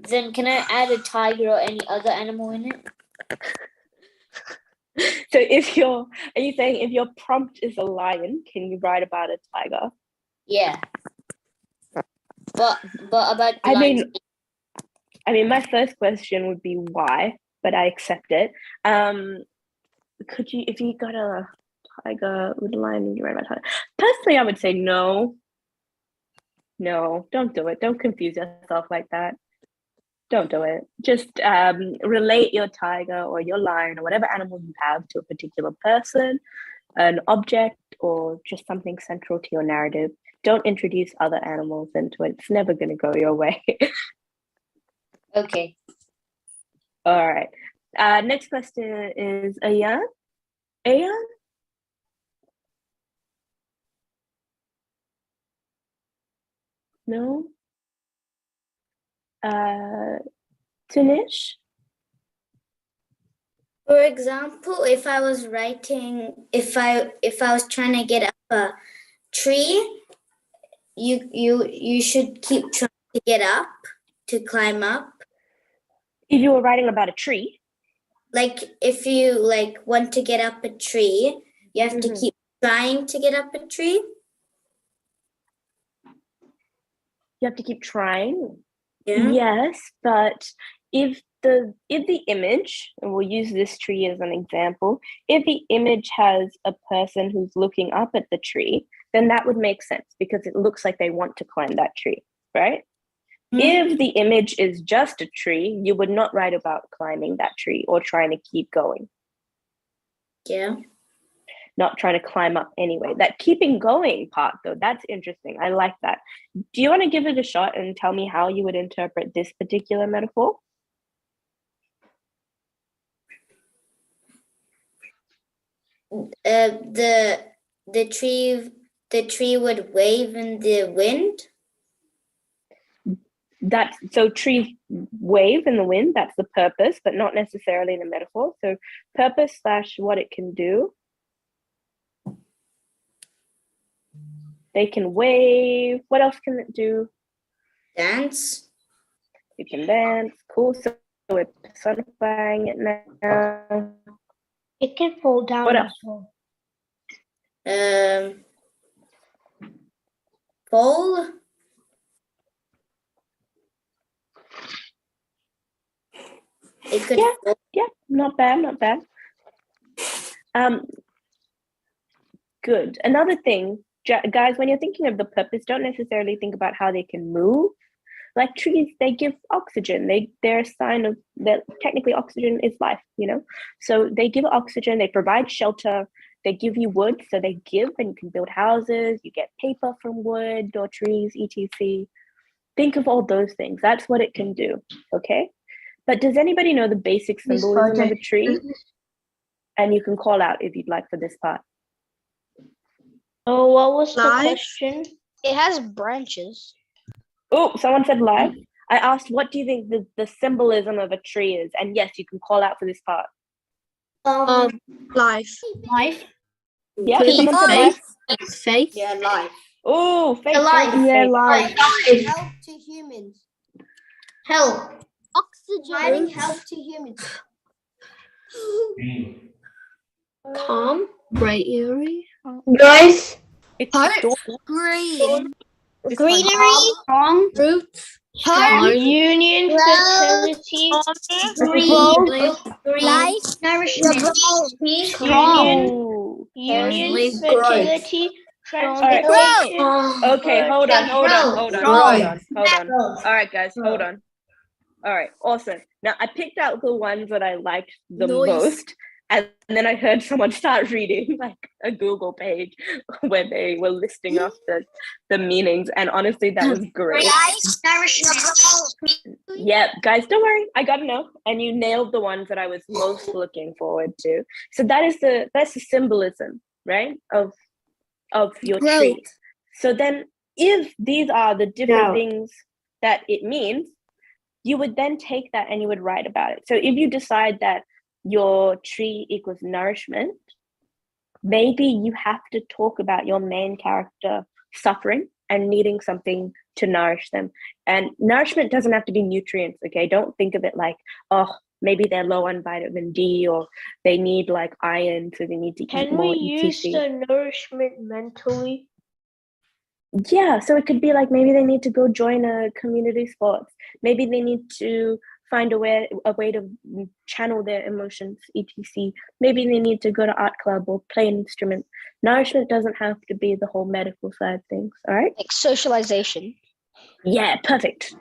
Then can I add a tiger or any other animal in it? So are you saying if your prompt is a lion, can you write about a tiger? Yeah. But about the I lions. mean, my first question would be why, but I accept it. Could you, if you got a tiger with a lion and you write about tiger? Personally, I would say no. No, don't do it. Don't confuse yourself like that. Don't do it. Just relate your tiger or your lion or whatever animal you have to a particular person, an object, or just something central to your narrative. Don't introduce other animals into it. It's never going to go your way. Okay. All right. Next question is Ayan. Ayan? No? Tanish? For example, if I was trying to get up a tree, you should keep trying to get up, to climb up. If you were writing about a tree? Like if you want to get up a tree, you have to keep trying to get up a tree. You have to keep trying? Yeah. Yes, but if the image, and we'll use this tree as an example, if the image has a person who's looking up at the tree, then that would make sense because it looks like they want to climb that tree, right? If the image is just a tree, you would not write about climbing that tree or trying to keep going. Yeah. Not trying to climb up anyway. That keeping going part, though, that's interesting. I like that. Do you want to give it a shot and tell me how you would interpret this particular metaphor? The tree would wave in the wind. That's so trees wave in the wind, that's the purpose, but not necessarily the metaphor. So purpose / what it can do. They can wave. What else can it do? Dance. It can dance. Cool. So we're personifying it now. It can fall down. What else? Fall. It could fall. Yeah, not bad. Good. Another thing, guys, when you're thinking of the purpose, don't necessarily think about how they can move. Like trees, they give oxygen. They're a sign of that. Technically, oxygen is life, you know. So they give oxygen. They provide shelter. They give you wood, so they give, and you can build houses. You get paper from wood or trees, etc. Think of all those things. That's what it can do. Okay. But does anybody know the basic symbolism of a tree? And you can call out if you'd like for this part. Oh, what was the question? It has branches. Oh, someone said live. I asked, what do you think the symbolism of a tree is? And yes, you can call out for this part. Life. Life. Yeah, someone said life. Faith. Yeah, life. Oh, faith. Life. Yeah, Faith. life. Help to humans. Help. Oxygen. Providing help to humans. Calm. Bright eerie. Guys. It's Green. Greenery. Strong. Fruits. Hope. Union. Fertility. Growth. Life. Nourishment. Strong. Union. Fertility. Right. Transportation. Okay, hold on. All right, guys, hold on. All right, awesome. Now I picked out the ones that I liked the most, and then I heard someone start reading like a Google page where they were listing off the meanings, and honestly, that was great. Yeah, guys, don't worry, I got enough, and you nailed the ones that I was most looking forward to. So that's the symbolism, right, of your tree. So then, if these are the different things that it means, you would then take that and you would write about it. So if you decide that your tree equals nourishment, maybe you have to talk about your main character suffering and needing something to nourish them. And nourishment doesn't have to be nutrients, okay? Don't think of it like, oh, maybe they're low on vitamin D or they need like iron, so they need to eat Can more we use ETC. the nourishment mentally? Yeah, so it could be like maybe they need to go join a community sports. Maybe they need to find a way to channel their emotions, etc. Maybe they need to go to art club or play an instrument. Nourishment doesn't have to be the whole medical side of things, all right? Like socialization. Yeah, perfect.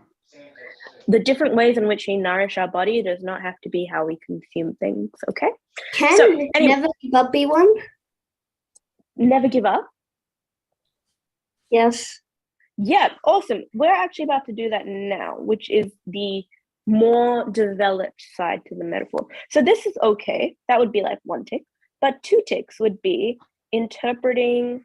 The different ways in which we nourish our body does not have to be how we consume things, okay? Can So, anyway. never give up be one? Never give up. Yes. Yeah, awesome. We're actually about to do that now, which is the more developed side to the metaphor. So this is okay. That would be like 1 tick. But 2 ticks would be interpreting.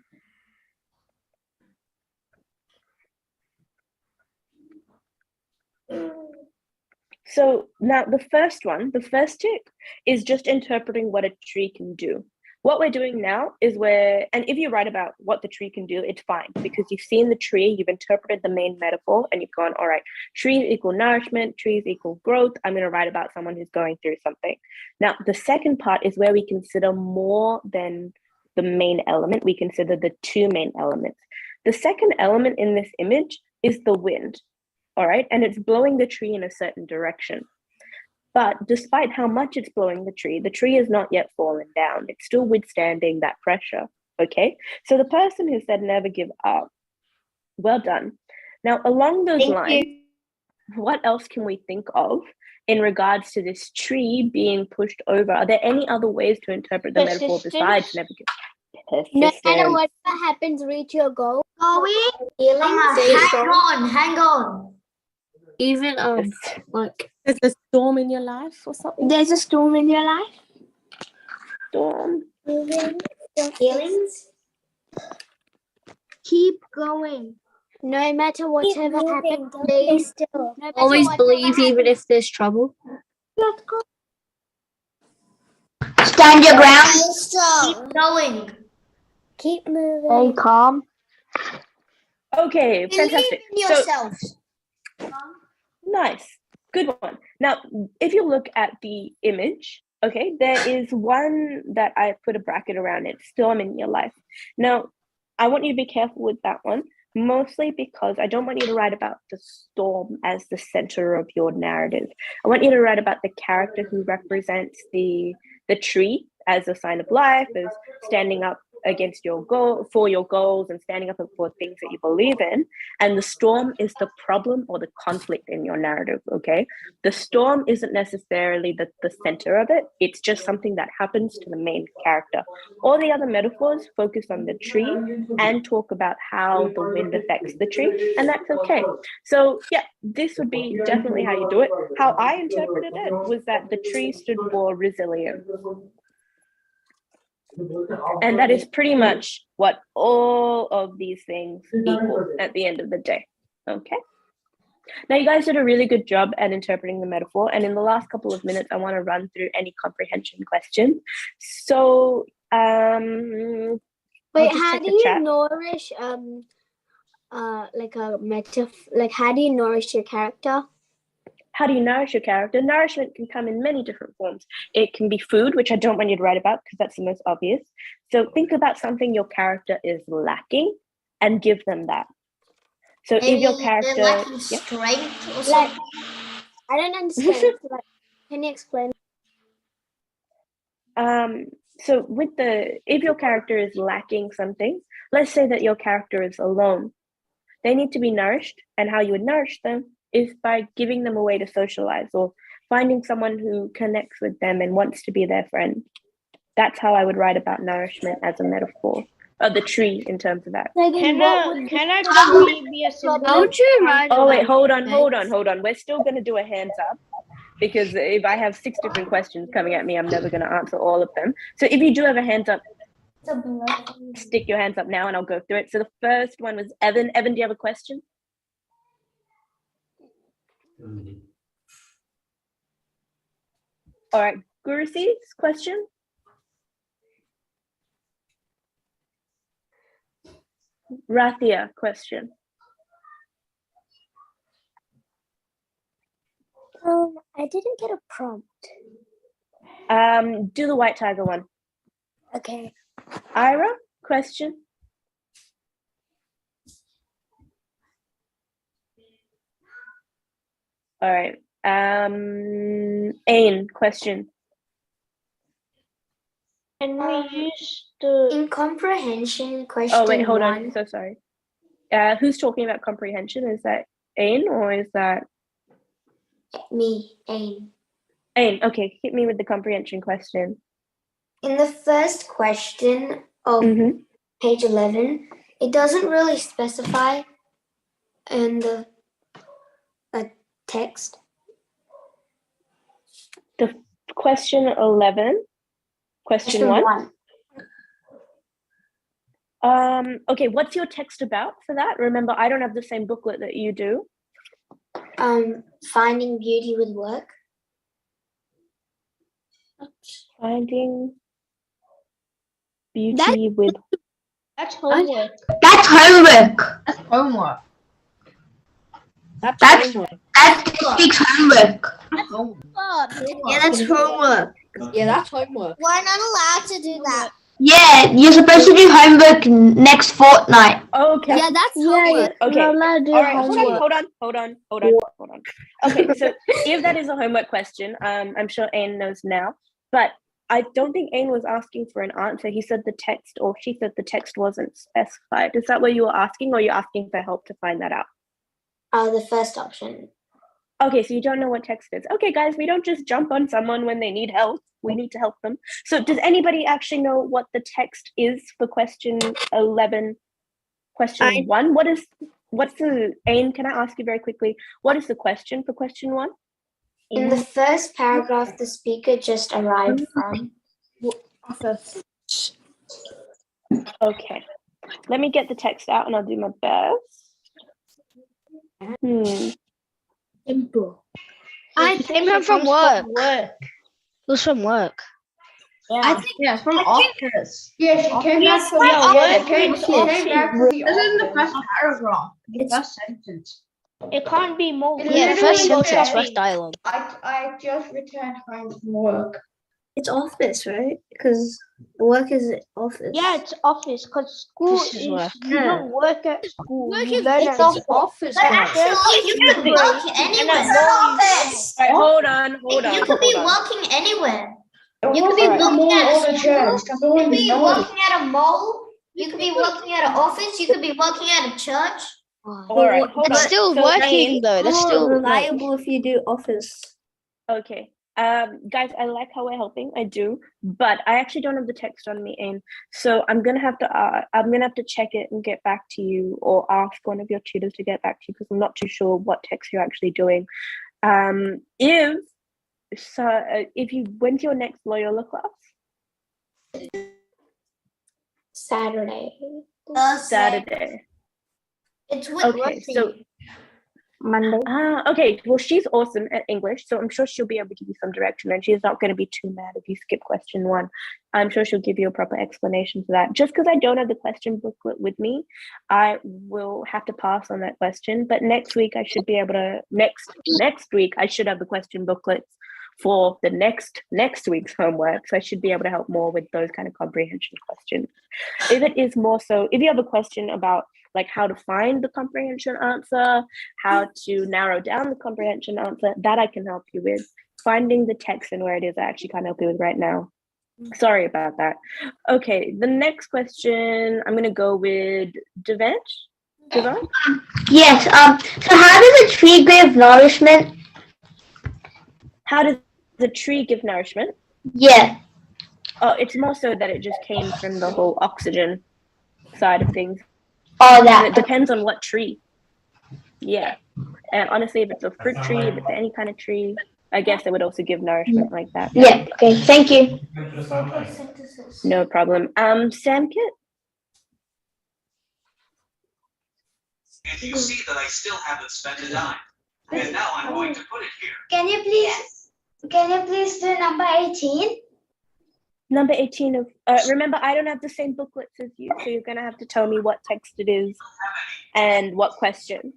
So now the first tick is just interpreting what a tree can do. What we're doing now is and if you write about what the tree can do, it's fine because you've seen the tree, you've interpreted the main metaphor, and you've gone, all right, trees equal nourishment, trees equal growth. I'm going to write about someone who's going through something. Now, the second part is where we consider more than the main element. We consider the 2 main elements. The second element in this image is the wind, all right? And it's blowing the tree in a certain direction. But despite how much it's blowing the tree is not yet fallen down. It's still withstanding that pressure, okay? So the person who said never give up, well done. Now, along those lines, what else can we think of in regards to this tree being pushed over? Are there any other ways to interpret the metaphor besides never give up? No matter what happens, reach your goal. Hang on. Even like There's a storm in your life or something? There's a storm in your life. Storm. Feelings. Keep going. No matter whatever happens, stay still. No always believe even if there's trouble. Let's go. Stand your ground. Keep going. Keep moving. Stay calm. Okay, fantastic. Believe in yourself. Nice, good one. Now, if you look at the image, okay, there is one that I put a bracket around it, storm in your life. Now, I want you to be careful with that one, mostly because I don't want you to write about the storm as the center of your narrative. I want you to write about the character who represents the tree as a sign of life, as standing up against your goal, for your goals, and standing up for things that you believe in. And the storm is the problem or the conflict in your narrative, okay? The storm isn't necessarily the center of it. It's just something that happens to the main character. All the other metaphors focus on the tree and talk about how the wind affects the tree, and that's okay. So yeah, this would be definitely how you do it. How I interpreted it was that the tree stood for resilience. And that is pretty much what all of these things equal at the end of the day, okay? Now, you guys did a really good job at interpreting the metaphor, and in the last couple of minutes, I want to run through any comprehension questions. So, wait, how do you nourish, like a like how do you nourish your character? How do you nourish your character? Nourishment can come in many different forms. It can be food, which I don't want you to write about because that's the most obvious. So think about something your character is lacking and give them that. So if your character... They're lacking strength or something? I don't understand. Can you explain? So if your character is lacking something, let's say that your character is alone. They need to be nourished, and how you would nourish them is by giving them a way to socialize or finding someone who connects with them and wants to be their friend. That's how I would write about nourishment as a metaphor of the tree in terms of that. Can I be a symbol? Don't you write? Oh wait, hold on. We're still gonna do a hands up because if I have 6 different questions coming at me, I'm never gonna answer all of them. So if you do have a hands up, stick your hands up now and I'll go through it. So the first one was Evan. Evan, do you have a question? All right, Gurusi's question. Rathia question. I didn't get a prompt. Do the white tiger one. Okay. Ira, question. All right. Ain, question. Can we use the In comprehension question Oh wait, hold on. one, So sorry. Who's talking about comprehension? Is that Ain or is that me, Ain. Ain? Okay, hit me with the comprehension question. In the first question of Mm-hmm. page 11, it doesn't really specify in the text. The question 11. Question one. Okay, what's your text about for that? Remember, I don't have the same booklet that you do. Finding beauty with work. Finding beauty with. That's homework. That's homework. That's homework. That's speaks homework. Yeah, that's homework. Yeah, that's homework. We're not allowed to do that. Yeah, you're supposed to do homework next fortnight. Okay. Yeah, that's homework. Okay. You're not allowed to do All right. homework. Hold on. Okay. So if that is a homework question, I'm sure Ain knows now, but I don't think Ain was asking for an answer. He said the text, or she said the text wasn't specified. Is that what you were asking, or you're asking for help to find that out? The first option. Okay, so you don't know what text is. Okay, guys, we don't just jump on someone when they need help. We need to help them. So does anybody actually know what the text is for question 11, question 1? What's the aim? Can I ask you very quickly, what is the question for question 1? In the first paragraph, the speaker just arrived from. Okay, let me get the text out and I'll do my best. Simple. I came home from work. It was from work. Yeah. I think it's from office. Yeah, she came back from work. She came back to the office. This is the first paragraph. The first sentence. It can't be more. Yeah, first sentence, first dialogue. I just returned home from work. It's office, right? Because work is office. Yeah, it's office because school This is work. you don't work at school. You learn It's at office. But actually, you can work anywhere. It's an office. All right, hold on. You could be working anywhere. You could be working at a the church. school. You could be working at a mall. You could be working at an office. You could be working at a church. All right, hold That's on. still So, working Ain, though. That's still reliable if you do office. Okay. Guys, I like how we're helping. I do, but I actually don't have the text on me, Ain. So I'm gonna have to check it and get back to you, or ask one of your tutors to get back to you because I'm not too sure what text you're actually doing. If you went to your next Loyola class? Saturday. Saturday. It's with Okay, so Monday. okay. Well, she's awesome at English, so I'm sure she'll be able to give you some direction, and she's not going to be too mad if you skip question 1. I'm sure she'll give you a proper explanation for that. Just because I don't have the question booklet with me, I will have to pass on that question. But next week, I should be able to. Next week, I should have the question booklets for the next week's homework, so I should be able to help more with those kind of comprehension questions. If it is more so, if you have a question about like how to find the comprehension answer, how to narrow down the comprehension answer, that I can help you with. Finding the text and where it is, I actually can't help you with right now. Sorry about that. Okay, the next question, I'm gonna go with Devant. Yes. So how does a tree give nourishment? How does the tree give nourishment? Yeah. Oh, it's more so that it just came from the whole oxygen side of things. Oh, And that. it depends on what tree. Yeah. And honestly, if it's a fruit tree, if it's any kind of tree, I guess it would also give nourishment like that. Yeah. Okay. Thank you. No problem. Samkit? And you see that I still haven't spent a dime. And now I'm going to put it here. Can you please do number 18? Number 18 of, remember, I don't have the same booklets as you, so you're going to have to tell me what text it is and what question.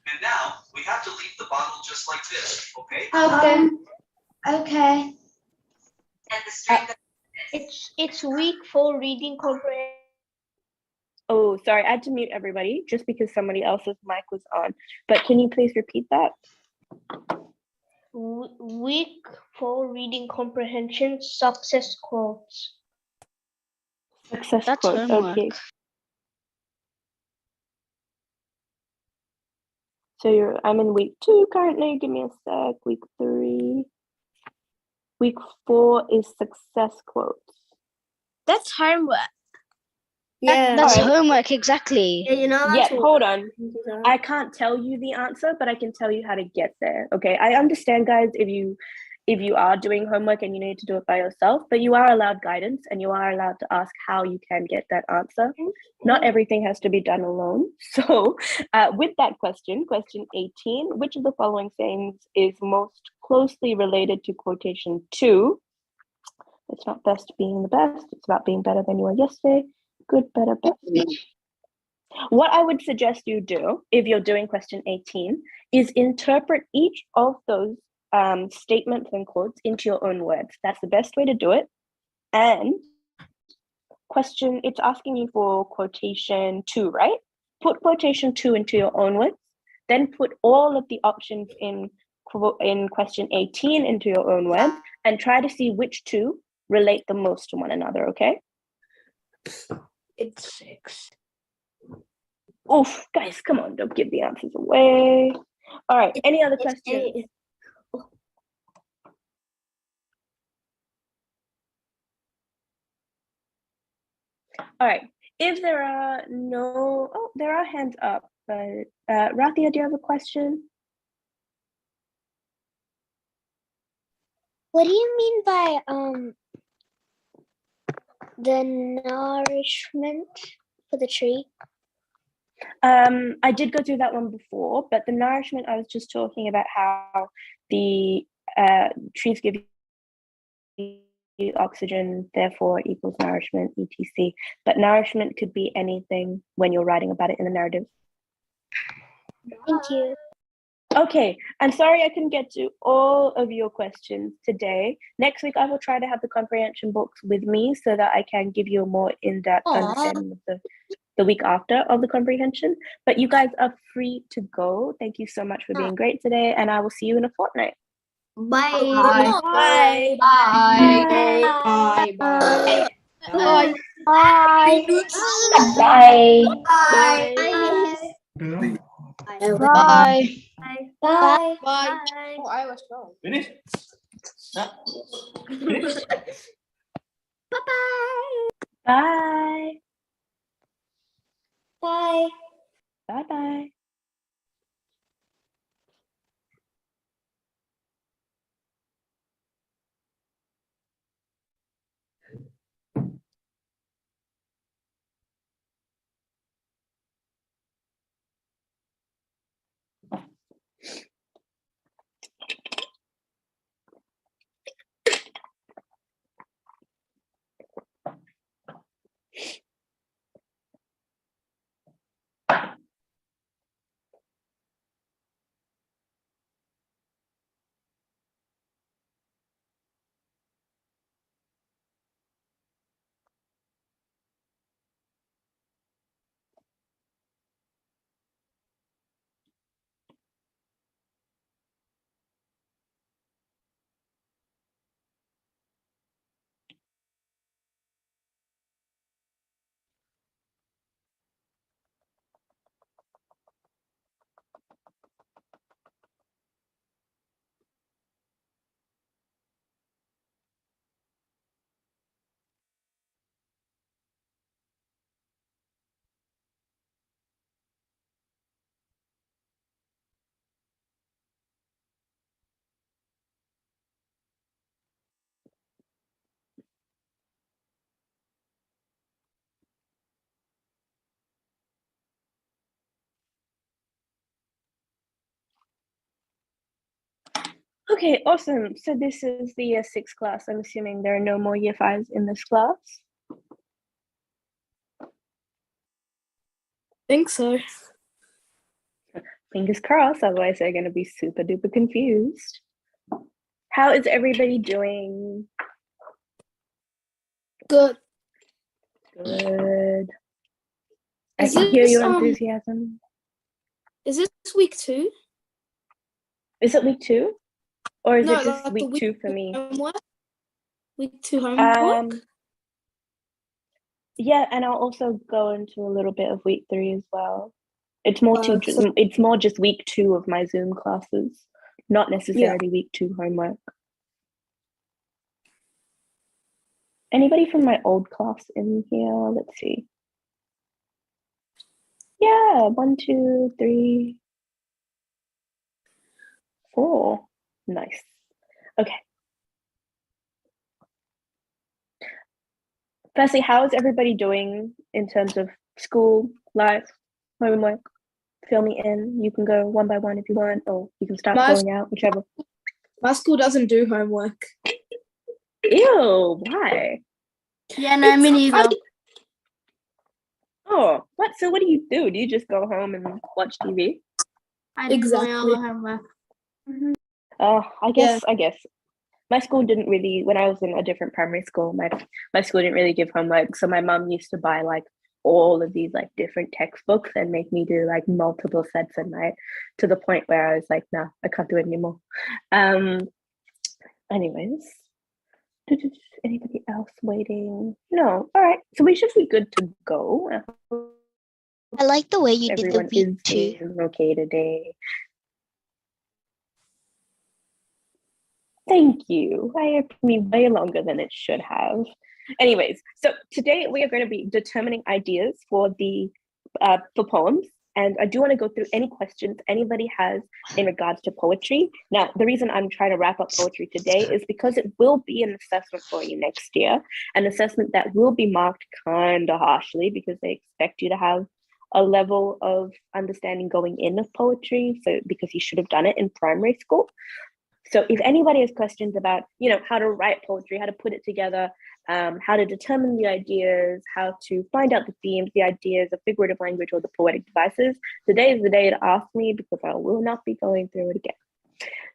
And now we have to leave the bottle just like this, okay? Okay. Okay. And the string that It's week for reading comprehension. Oh, sorry, I had to mute everybody just because somebody else's mic was on. But can you please repeat that? Week for reading comprehension success quotes. Success That's quote. homework. Okay. So I'm in week 2 currently. Give me a sec. Week 3. Week 4 is success quotes. That's homework. Yeah. That's Alright. homework, exactly. Yeah, you know Yeah, that's what hold on. I can't tell you the answer, but I can tell you how to get there. Okay. I understand, guys, if you are doing homework and you need to do it by yourself, but you are allowed guidance and you are allowed to ask how you can get that answer. Not everything has to be done alone. So with that question 18, which of the following things is most closely related to quotation 2? It's not best being the best. It's about being better than you were yesterday. Good, better, best. What I would suggest you do if you're doing question 18 is interpret each of those statements and quotes into your own words. That's the best way to do it. And it's asking you for quotation 2, right? Put quotation 2 into your own words, then put all of the options in question 18 into your own words and try to see which two relate the most to one another, okay? it's 6. Oof, guys, come on, don't give the answers away. All right, any other questions? 8. All right, if there are there are hands up, but Rathia, do you have a question? What do you mean by the nourishment for the tree? I did go through that one before, but the nourishment, I was just talking about how the trees give you oxygen, therefore equals nourishment, etc. But nourishment could be anything when you're writing about it in the narrative. Thank you. Okay, I'm sorry I couldn't get to all of your questions today. Next week, I will try to have the comprehension books with me so that I can give you a more in-depth understanding of the week after of the comprehension. But you guys are free to go. Thank you so much for being great today, and I will see you in a fortnight. Bye. Bye. Bye. Bye. Bye. Bye. Bye. Bye. Bye. Bye. Bye. Bye. Bye. Oh, I was wrong. Finish? Finish? Bye. Bye. Bye-bye. Okay, awesome. So this is the year 6 class. I'm assuming there are no more year 5s in this class. Think so. Fingers crossed, otherwise they're going to be super duper confused. How is everybody doing? Good. Good. I Is can hear this, your enthusiasm. Is this week 2? Is it week 2? Or is No, it just like the week week 2 for me? Homework? Week 2 homework? Yeah, and I'll also go into a little bit of week 3 as well. It's more it's more just week 2 of my Zoom classes, not necessarily week 2 homework. Anybody from my old class in here? Let's see. Yeah, 1, 2, 3, 4. Nice. Okay. Firstly, how is everybody doing in terms of school, life, homework? Fill me in. You can go one by one if you want, or you can start going out, whichever. My school doesn't do homework. Ew, why? Yeah, no, me neither. Oh, what? So what do? Do you just go home and watch TV? I do my other homework. I guess. My school didn't really, when I was in a different primary school, my school didn't really give homework. So my mum used to buy like all of these like different textbooks and make me do like multiple sets a night, to the point where I was like, no, I can't do it anymore. Anyways, anybody else waiting? No. All right. So we should be good to go. I like the way you did the Everyone week is 2. doing okay today. Thank you. I took me way longer than it should have. Anyways, so today we are going to be determining ideas for the for poems, and I do want to go through any questions anybody has in regards to poetry. Now, the reason I'm trying to wrap up poetry today is because it will be an assessment for you next year, an assessment that will be marked kind of harshly because they expect you to have a level of understanding going in of poetry, so because you should have done it in primary school. So if anybody has questions about, how to write poetry, how to put it together, how to determine the ideas, how to find out the themes, the ideas of figurative language or the poetic devices, today is the day to ask me, because I will not be going through it again.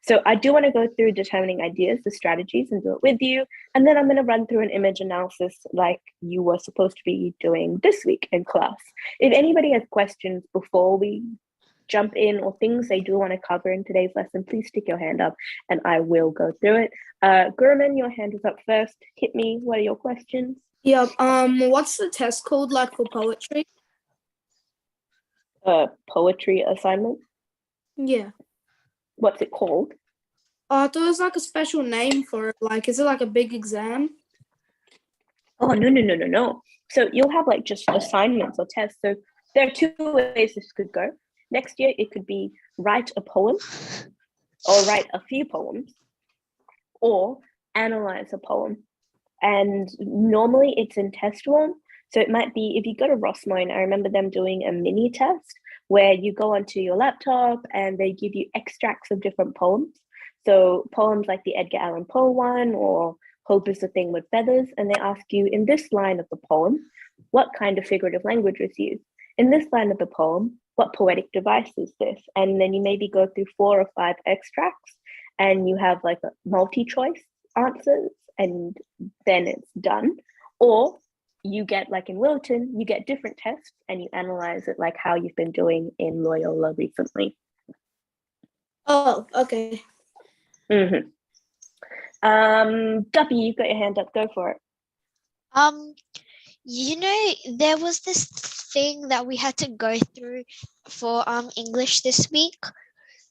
So I do want to go through determining ideas, the strategies, and do it with you. And then I'm going to run through an image analysis like you were supposed to be doing this week in class. If anybody has questions before we jump in, or things they do want to cover in today's lesson, please stick your hand up and I will go through it. Gurman, your hand is up first. Hit me. What are your questions? Yeah. What's the test called like for poetry? Poetry assignment. Yeah. What's it called? I thought it was like a special name for it. Like, is it like a big exam? Oh, no. So you'll have like just assignments or tests. So there are 2 ways this could go. Next year, it could be write a poem, or write a few poems, or analyze a poem. And normally it's in test form. So it might be, if you go to Rossmoen, I remember them doing a mini test where you go onto your laptop and they give you extracts of different poems. So poems like the Edgar Allan Poe one, or Hope is the Thing with Feathers. And they ask you, in this line of the poem, what kind of figurative language was used? In this line of the poem, what poetic device is this? And then you maybe go through 4 or 5 extracts and you have like a multi-choice answers, and then it's done. Or you get, like in Wilton, you get different tests and you analyze it like how you've been doing in Loyola recently. Oh, okay. Guppy, you've got your hand up. Go for it. There was this thing that we had to go through for English this week.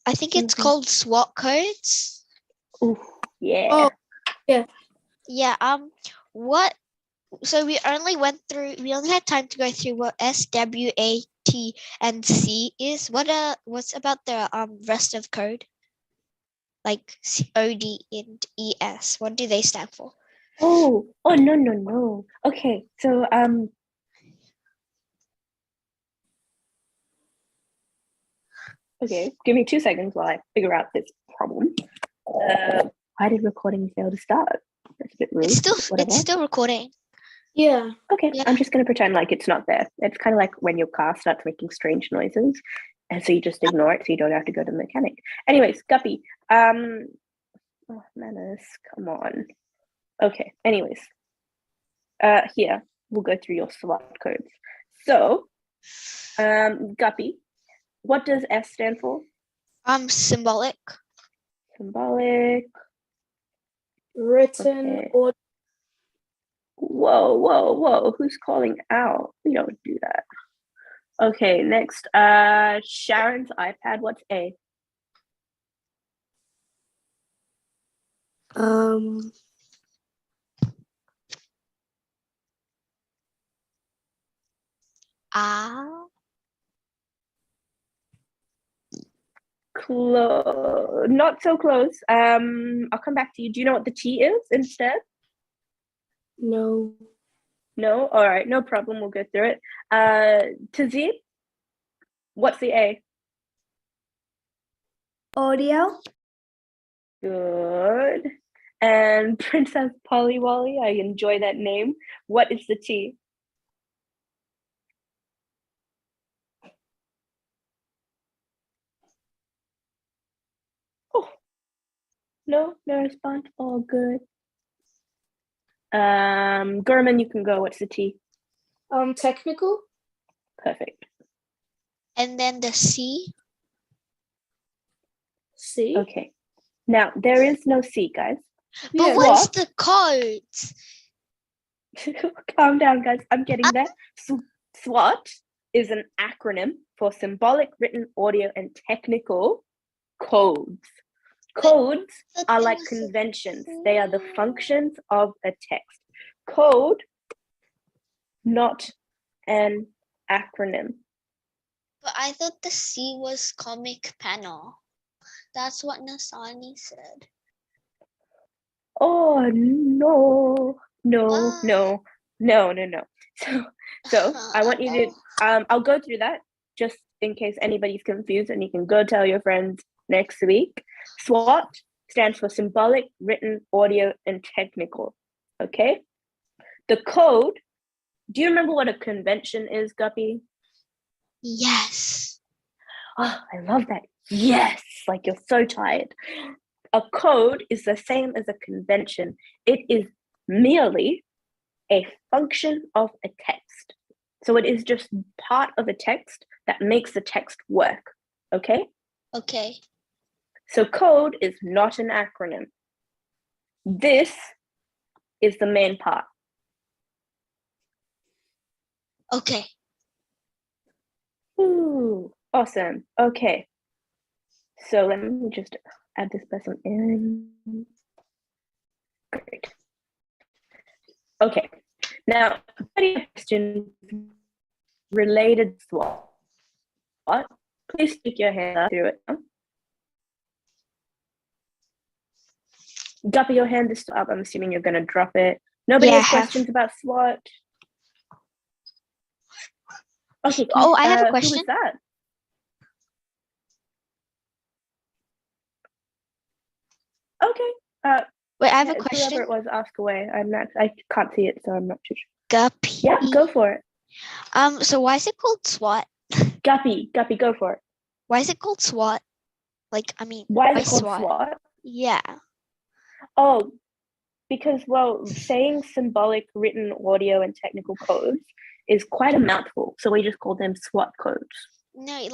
I think it's called SWOT codes. Ooh, yeah. Oh, yeah. Yeah. So we only had time to go through what S, W, A, T, and C is. What's about the rest of code? Like C, O, D, and E, S. What do they stand for? Oh, no. Okay, so okay, give me 2 seconds while I figure out this problem. Why did recording fail to start? That's a bit rude. It's still recording. Yeah. Okay, Yeah. I'm just gonna pretend like it's not there. It's kind of like when your car starts making strange noises. And so you just ignore it, so you don't have to go to the mechanic. Anyways, Guppy, oh, manners, come on. Okay, anyways, here, we'll go through your SWOT codes. So, Guppy, what does S stand for? Symbolic. Symbolic. Written Okay. or Whoa, who's calling out? We don't do that. Okay, next, Sharon's iPad, what's A? Not so close. I'll come back to you. Do you know what the T is instead? No. No? All right, no problem. We'll go through it. Tazeen, what's the A? Audio. Good. And Princess Polly Wally, I enjoy that name. What is the T? Oh, no response. All good. Gurman, you can go. What's the T? technical. Perfect. And then the C. C. Okay. Now there is no C, guys. But what's the codes? Calm down, guys. I'm getting there. SWOT is an acronym for symbolic, written, audio, and technical codes. Codes are like conventions. They are the functions of a text. Code, not an acronym. But I thought the C was comic panel. That's what Nasani said. Oh, no. So I want you to, I'll go through that just in case anybody's confused, and you can go tell your friends next week. SWOT stands for symbolic, written, audio, and technical. Okay? The code, do you remember what a convention is, Guppy? Yes. Oh, I love that. Yes, like you're so tired. A code is the same as a convention. It is merely a function of a text. So it is just part of a text that makes the text work. Okay? Okay. So code is not an acronym. This is the main part. Okay. Ooh, awesome. Okay. So let me just add this person in. Great. Okay. Now, any questions related to what? Please stick your hand up through it. Guppy, your hand is still up. I'm assuming you're going to drop it. Nobody has questions about SWOT? Okay. I have a question. Who is that? Okay. Wait, I have a question. Whoever it was, ask away. I can't see it, so I'm not too sure. Guppy. Yeah, go for it. So why is it called SWOT? Guppy, go for it. Why is it called SWOT? Why is it called SWOT? Yeah. Oh, because, saying symbolic, written, audio, and technical codes is quite a mouthful. So we just call them SWOT codes. No,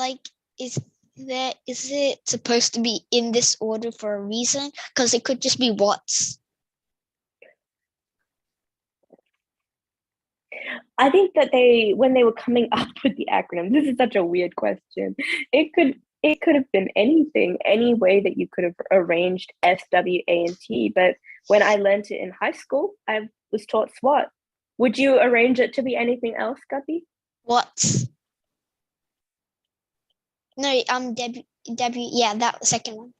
is it supposed to be in this order for a reason? Because it could just be WHATs. I think that when they were coming up with the acronym, this is such a weird question. It could have been anything, any way that you could have arranged S, W, A, and T. But when I learned it in high school, I was taught SWOT. Would you arrange it to be anything else, Guppy? What? No, W, yeah, that second one.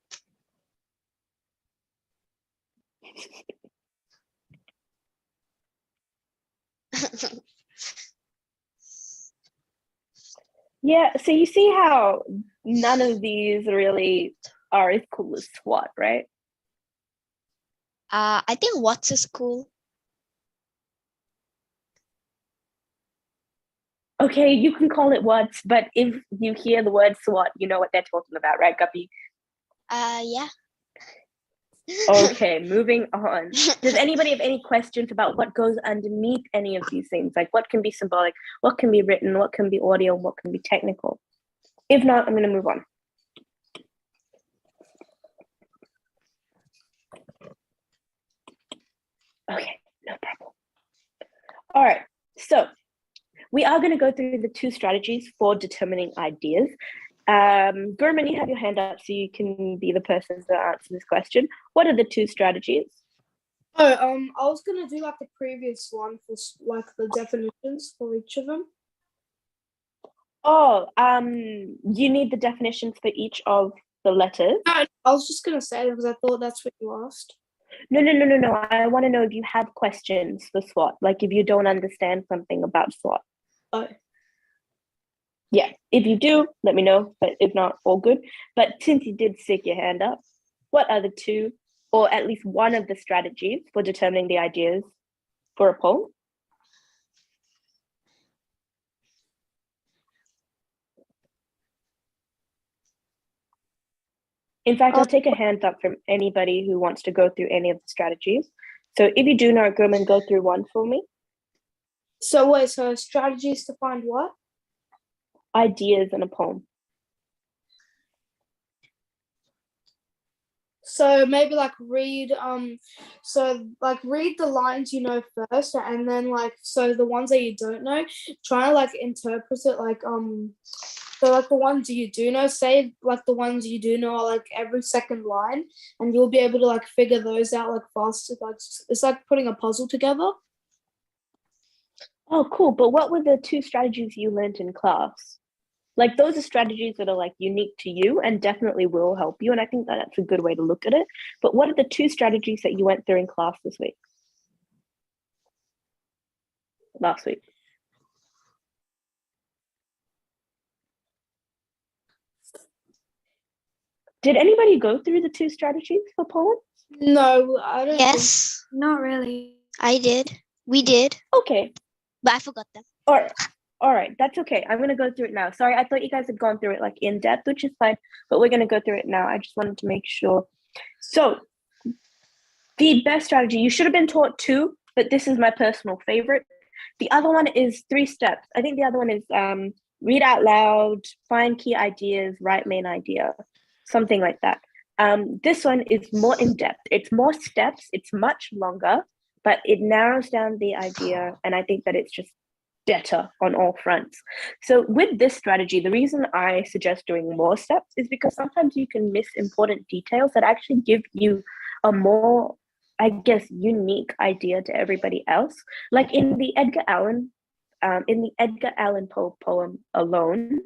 Yeah, so you see how none of these really are as cool as SWOT, right? I think WHATs is cool. Okay, you can call it words, but if you hear the word SWOT, you know what they're talking about, right, Guppy? Yeah. Okay, moving on. Does anybody have any questions about what goes underneath any of these things? Like what can be symbolic, what can be written, what can be audio, and what can be technical? If not, I'm going to move on. Okay, no problem. All right, so we are going to go through the 2 strategies for determining ideas. Gurman, you have your hand up so you can be the person to answer this question. What are the 2 strategies? Oh, I was gonna do like the previous one for like the definitions for each of them. Oh, you need the definitions for each of the letters? No, I was just gonna say because I thought that's what you asked. No. I want to know if you have questions for SWOT, like if you don't understand something about SWOT. Oh. Yeah, if you do, let me know, but if not, all good. But since you did stick your hand up, what are the 2, or at least one of the strategies for determining the ideas for a poem? In fact, I'll take a hand up from anybody who wants to go through any of the strategies. So if you do know, Gurman, go through one for me. So wait, so strategies to find what? Ideas in a poem. So maybe like read read the lines you know first, and then like so the ones that you don't know, try to like interpret it like so like the ones you do know, say like the ones you do know are like every second line, and you'll be able to like figure those out like faster. Like it's like putting a puzzle together. Oh, cool. But what were the 2 strategies you learned in class? Like those are strategies that are like unique to you and definitely will help you. And I think that that's a good way to look at it. But what are the 2 strategies that you went through in class this week? Last week. Did anybody go through the 2 strategies for poems? No, I don't. Yes. Not really. I did. We did. Okay. But I forgot them. All right, that's okay. I'm going to go through it now. Sorry, I thought you guys had gone through it like in depth, which is fine, but we're going to go through it now. I just wanted to make sure. So the best strategy, you should have been taught 2, but this is my personal favorite. The other one is 3 steps. I think the other one is read out loud, find key ideas, write main idea, something like that. This one is more in depth. It's more steps. It's much longer, but it narrows down the idea. And I think that it's just better on all fronts. So with this strategy, the reason I suggest doing more steps is because sometimes you can miss important details that actually give you a more, I guess, unique idea to everybody else. Like in the Edgar Allan Poe poem Alone,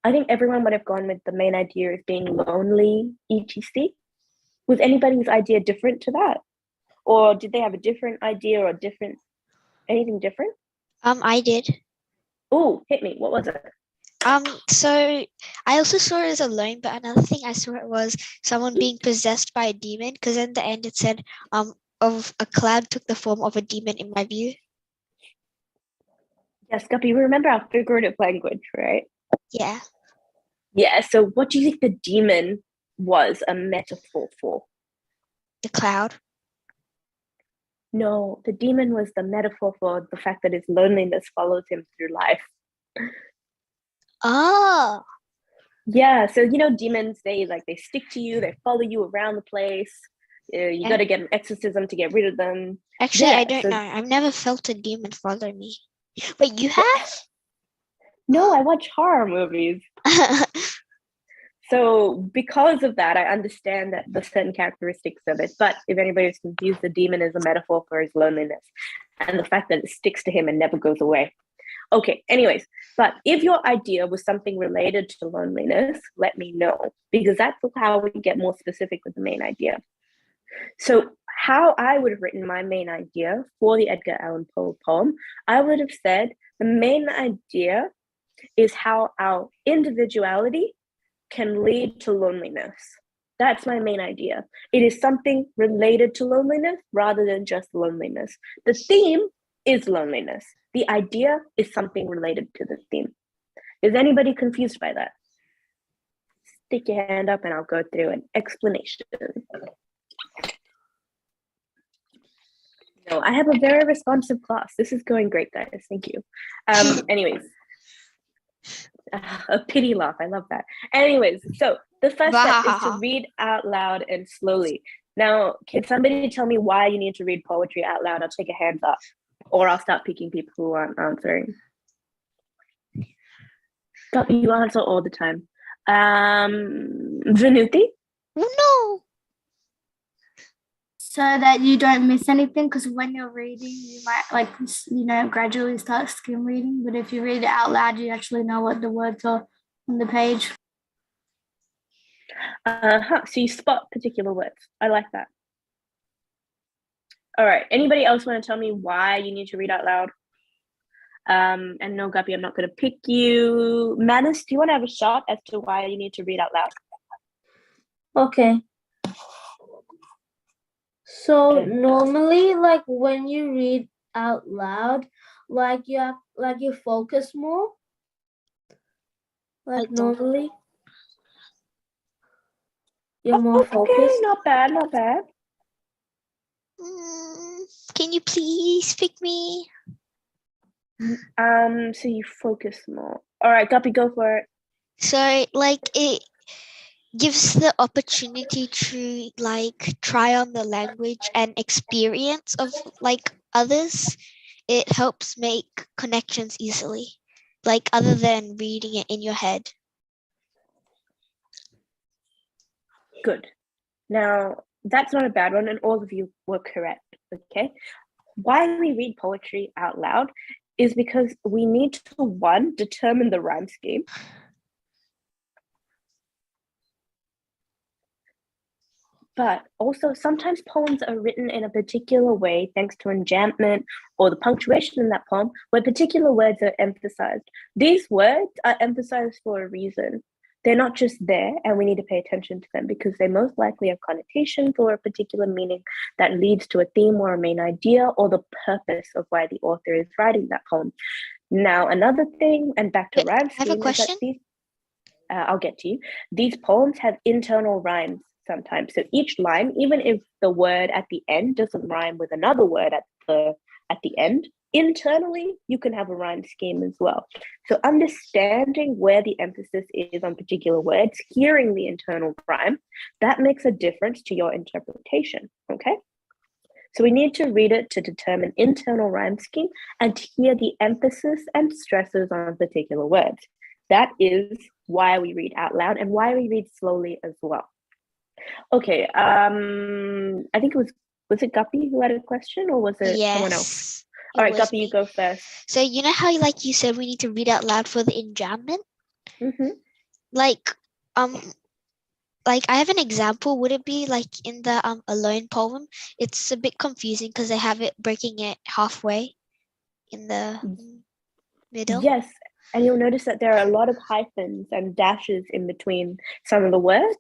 I think everyone would have gone with the main idea of being lonely, etc. Was anybody's idea different to that? Or did they have a different idea or anything different? I did. Oh, hit me. What was it? So I also saw it as alone, but another thing I saw it was someone being possessed by a demon, because in the end it said, of a cloud took the form of a demon in my view. Yes, Guppy, remember our figurative language, right? Yeah. Yeah, so what do you think the demon was a metaphor for? The cloud. No, the demon was the metaphor for the fact that his loneliness follows him through life. Oh. Yeah, so you know demons, they stick to you, they follow you around the place. You got to get an exorcism to get rid of them. Actually, I don't know. I've never felt a demon follow me. Wait, you have? No, I watch horror movies. So because of that, I understand that the certain characteristics of it. But if anybody's confused, the demon is a metaphor for his loneliness and the fact that it sticks to him and never goes away. Okay, anyways, but if your idea was something related to loneliness, let me know, because that's how we get more specific with the main idea. So how I would have written my main idea for the Edgar Allan Poe poem, I would have said the main idea is how our individuality can lead to loneliness. That's my main idea. It is something related to loneliness rather than just loneliness. The theme is loneliness. The idea is something related to the theme. Is anybody confused by that? Stick your hand up and I'll go through an explanation. No, I have a very responsive class. This is going great, guys. Thank you. Anyways, a pity laugh. I love that. Anyways, so the first step is to read out loud and slowly. Now, can somebody tell me why you need to read poetry out loud? I'll take a hands up, or I'll start picking people who aren't answering. You answer all the time. Vinuti? No. So that you don't miss anything, because when you're reading, you might gradually start skim reading. But if you read it out loud, you actually know what the words are on the page. So you spot particular words. I like that. All right. Anybody else want to tell me why you need to read out loud? And no, Guppy, I'm not going to pick you. Manus, do you want to have a shot as to why you need to read out loud? Okay. So normally, like when you read out loud, you focus more. Like normally, you're more focused. Okay, not bad, not bad. Can you please pick me? So you focus more. All right, Guppy, go for it. So like it gives the opportunity to like try on the language and experience of like others. It helps make connections easily, like other than reading it in your head. Good. Now, that's not a bad one, and all of you were correct, okay? Why we read poetry out loud is because we need to, one, determine the rhyme scheme. But also sometimes poems are written in a particular way thanks to enjambment or the punctuation in that poem where particular words are emphasized. These words are emphasized for a reason. They're not just there and we need to pay attention to them because they most likely have connotations or a particular meaning that leads to a theme or a main idea or the purpose of why the author is writing that poem. Now, another thing, and back to rhyme scheme, I have a question. I'll get to you. These poems have internal rhymes sometimes. So each line, even if the word at the end doesn't rhyme with another word at the end, internally, you can have a rhyme scheme as well. So understanding where the emphasis is on particular words, hearing the internal rhyme, that makes a difference to your interpretation, okay? So we need to read it to determine internal rhyme scheme and to hear the emphasis and stresses on particular words. That is why we read out loud and why we read slowly as well. Okay, I think was it Guppy who had a question or was it someone else? All right, Guppy, you go first. So you know how like you said we need to read out loud for the enjambment? Mm-hmm. Like I have an example. Would it be like in the Alone poem? It's a bit confusing because they have it breaking it halfway in the middle. Yes, and you'll notice that there are a lot of hyphens and dashes in between some of the words.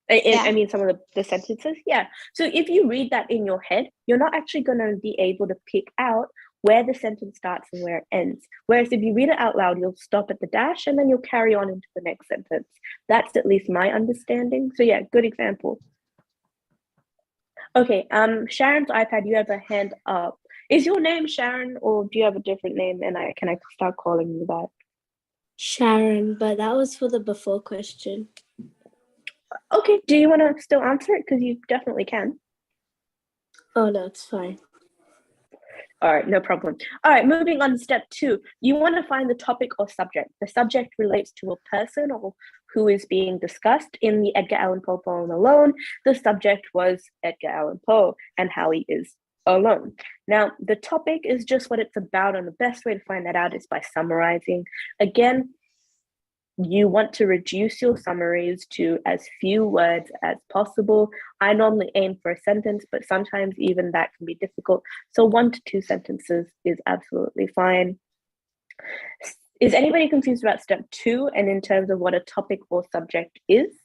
I mean, some of the sentences. Yeah. So if you read that in your head, you're not actually going to be able to pick out where the sentence starts and where it ends. Whereas if you read it out loud, you'll stop at the dash and then you'll carry on into the next sentence. That's at least my understanding. So yeah, good example. Okay, Sharon's iPad, you have a hand up. Is your name Sharon or do you have a different name and can I start calling you that? Sharon, but that was for the before question. Okay, do you want to still answer it? Because you definitely can. Oh, no, it's fine. All right, no problem. All right, moving on to step 2. You want to find the topic or subject. The subject relates to a person or who is being discussed. In the Edgar Allan Poe poem Alone, the subject was Edgar Allan Poe and how he is alone. Now, the topic is just what it's about, and the best way to find that out is by summarizing. Again, you want to reduce your summaries to as few words as possible. I normally aim for a sentence, but sometimes even that can be difficult. So 1 to 2 sentences is absolutely fine. Is anybody confused about step 2 and in terms of what a topic or subject is?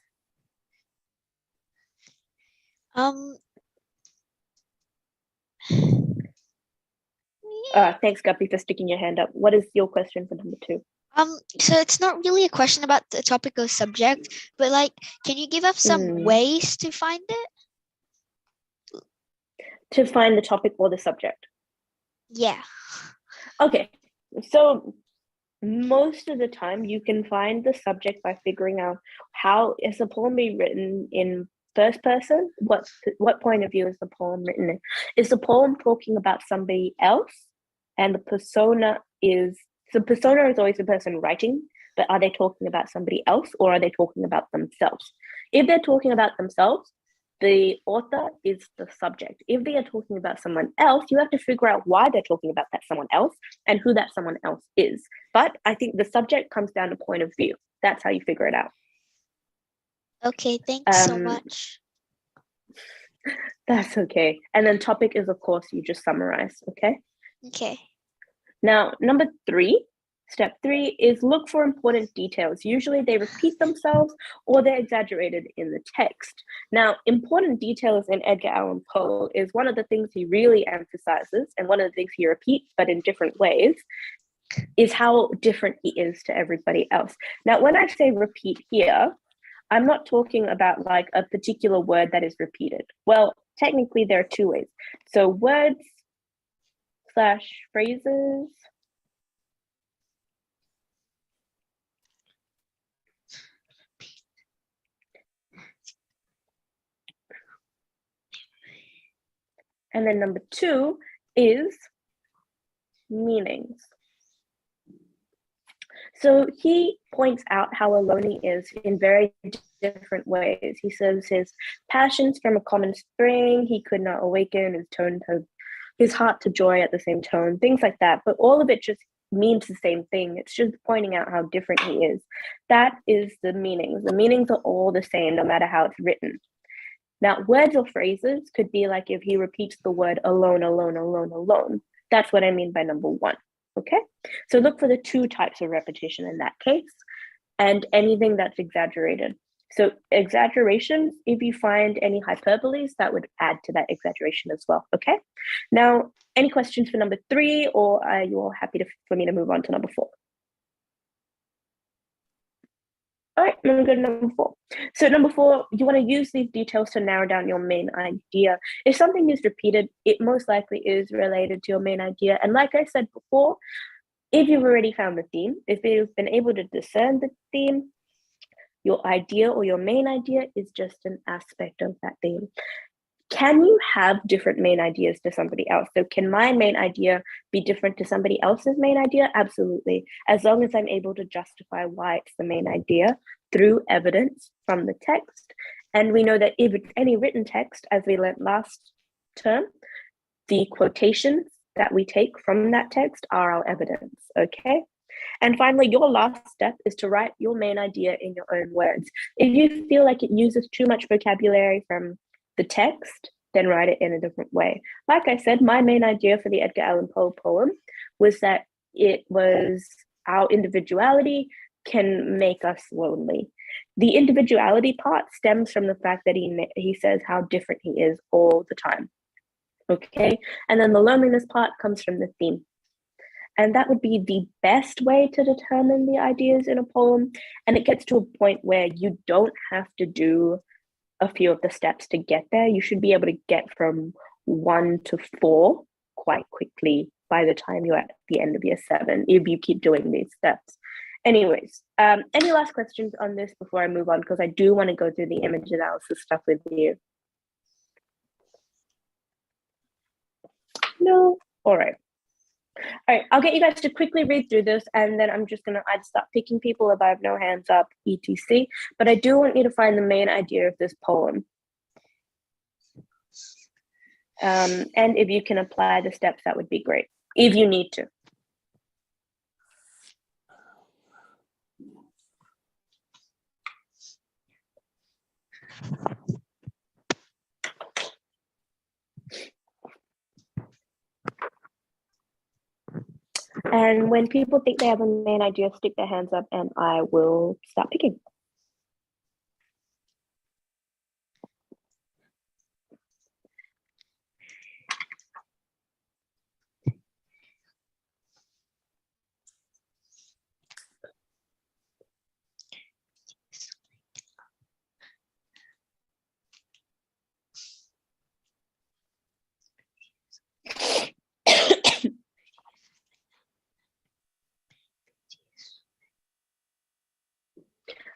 Thanks, Guppy, for sticking your hand up. What is your question for number 2? So it's not really a question about the topic or subject, but like, can you give us some ways to find it? To find the topic or the subject? Yeah. Okay, so most of the time you can find the subject by figuring out how is the poem being written in first person. What point of view is the poem written in? Is the poem talking about somebody else, and the persona is always the person writing, but are they talking about somebody else, or are they talking about themselves? If they're talking about themselves, the author is the subject. If they are talking about someone else, you have to figure out why they're talking about that someone else and who that someone else is. But I think the subject comes down to point of view. That's how you figure it out. Okay, thanks so much. That's okay. And then topic is, of course, you just summarize, okay? Okay. Now, number 3, step 3 is look for important details. Usually they repeat themselves or they're exaggerated in the text. Now, important details in Edgar Allan Poe is one of the things he really emphasizes, and one of the things he repeats, but in different ways, is how different he is to everybody else. Now, when I say repeat here, I'm not talking about like a particular word that is repeated. Well, technically there are 2 ways. So words / phrases. And then number 2 is meanings. So he points out how alone he is in very different ways. He says his passions from a common spring, he could not awaken his heart to joy at the same tone, things like that. But all of it just means the same thing. It's just pointing out how different he is. That is the meanings. The meanings are all the same, no matter how it's written. Now, words or phrases could be like if he repeats the word alone, alone, alone, alone. That's what I mean by number 1. Okay, so look for the 2 types of repetition in that case, and anything that's exaggerated. So exaggerations, if you find any hyperboles, that would add to that exaggeration as well. Okay, now any questions for number 3, or are you all happy for me to move on to number 4? All right, I'm gonna go to number 4. So number 4, you want to use these details to narrow down your main idea. If something is repeated, it most likely is related to your main idea. And like I said before, if you've already found the theme, if you've been able to discern the theme, your idea or your main idea is just an aspect of that theme. Can you have different main ideas to somebody else? So can my main idea be different to somebody else's main idea? Absolutely. As long as I'm able to justify why it's the main idea through evidence from the text. And we know that if it's any written text, as we learned last term, the quotations that we take from that text are our evidence, okay? And finally, your last step is to write your main idea in your own words. If you feel like it uses too much vocabulary from the text, then write it in a different way. Like I said, my main idea for the Edgar Allan Poe poem was that it was our individuality can make us lonely. The individuality part stems from the fact that he says how different he is all the time. Okay, and then the loneliness part comes from the theme. And that would be the best way to determine the ideas in a poem. And it gets to a point where you don't have to do a few of the steps to get there. You should be able to get from 1 to 4 quite quickly by the time you're at the end of year 7, if you keep doing these steps. Anyways, any last questions on this before I move on? Because I do want to go through the image analysis stuff with you. No? All right. All right, I'll get you guys to quickly read through this, and then I'd start picking people if I have no hands up, etc. But I do want you to find the main idea of this poem. And if you can apply the steps, that would be great, if you need to. And when people think they have a main idea, stick their hands up and I will start picking.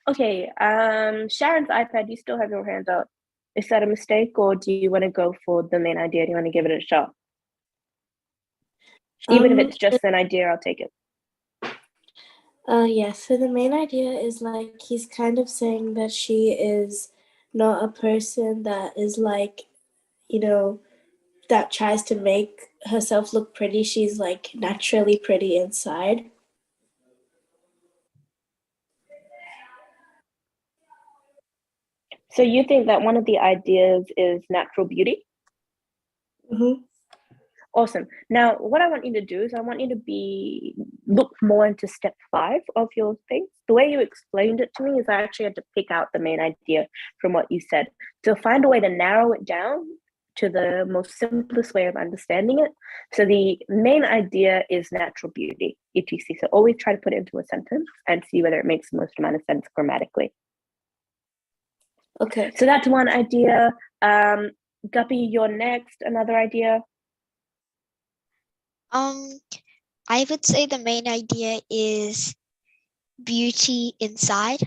Okay, Sharon's iPad, you still have your hand up. Is that a mistake, or do you want to go for the main idea? Do you want to give it a shot? Even if it's just an idea, I'll take it. Yeah, so the main idea is like he's kind of saying that she is not a person that is like, you know, that tries to make herself look pretty. She's like naturally pretty inside. So you think that one of the ideas is natural beauty? Mm-hmm. Awesome. Now, what I want you to do is I want you to look more into step 5 of your thing. The way you explained it to me is I actually had to pick out the main idea from what you said. So find a way to narrow it down to the most simplest way of understanding it. So the main idea is natural beauty, etc. So always try to put it into a sentence and see whether it makes the most amount of sense grammatically. Okay. So that's one idea. Guppy, you're next. Another idea? I would say the main idea is beauty inside,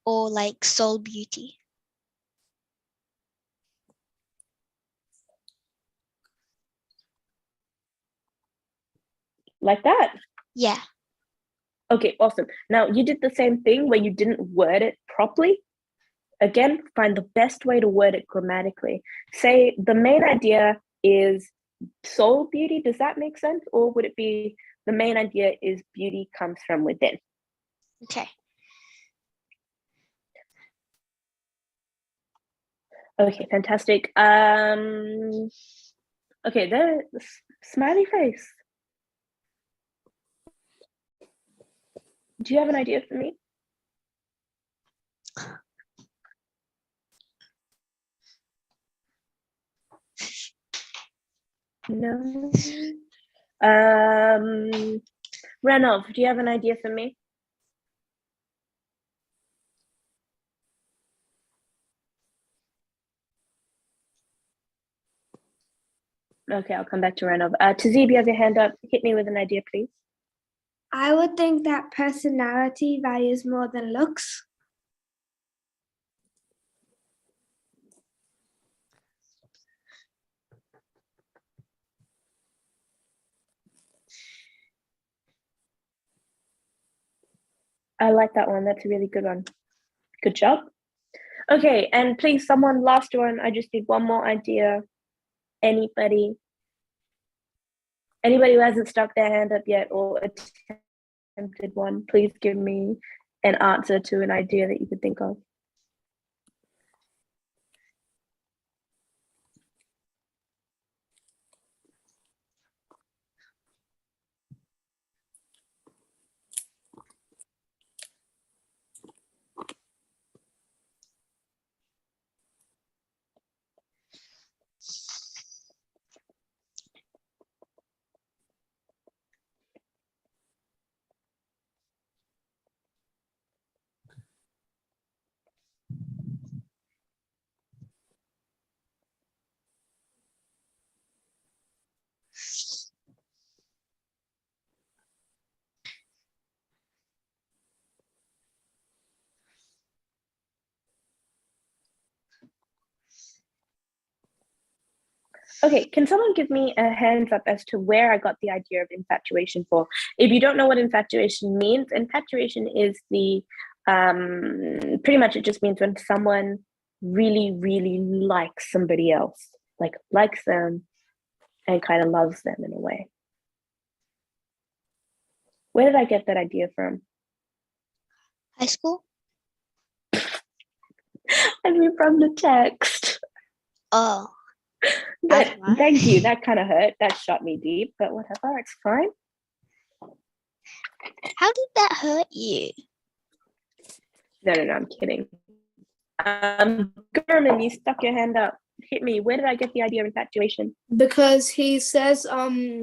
or like soul beauty. Like that? Yeah. Okay, awesome. Now you did the same thing where you didn't word it properly. Again, find the best way to word it grammatically. Say the main idea is soul beauty. Does that make sense? Or would it be the main idea is beauty comes from within? Okay. Okay, fantastic. Okay, the smiley face. Do you have an idea for me? No. Renov, do you have an idea for me? Okay, I'll come back to Renov. Tazib, you have your hand up. Hit me with an idea, please. I would think that personality values more than looks. I like that one. That's a really good one. Good job. Okay, and please, someone, last one. I just need one more idea. Anybody? Anybody who hasn't stuck their hand up yet or attempted one, please give me an answer to an idea that you could think of. Okay, can someone give me a hands up as to where I got the idea of infatuation for? If you don't know what infatuation means, infatuation is the, pretty much it just means when someone really, really likes somebody else, like likes them and kind of loves them in a way. Where did I get that idea from? High school? I mean, from the text. Oh. But thank you. That kind of hurt. That shot me deep, but whatever. It's fine. How did that hurt you? No, I'm kidding. Gurman, you stuck your hand up. Hit me. Where did I get the idea of infatuation? Because he says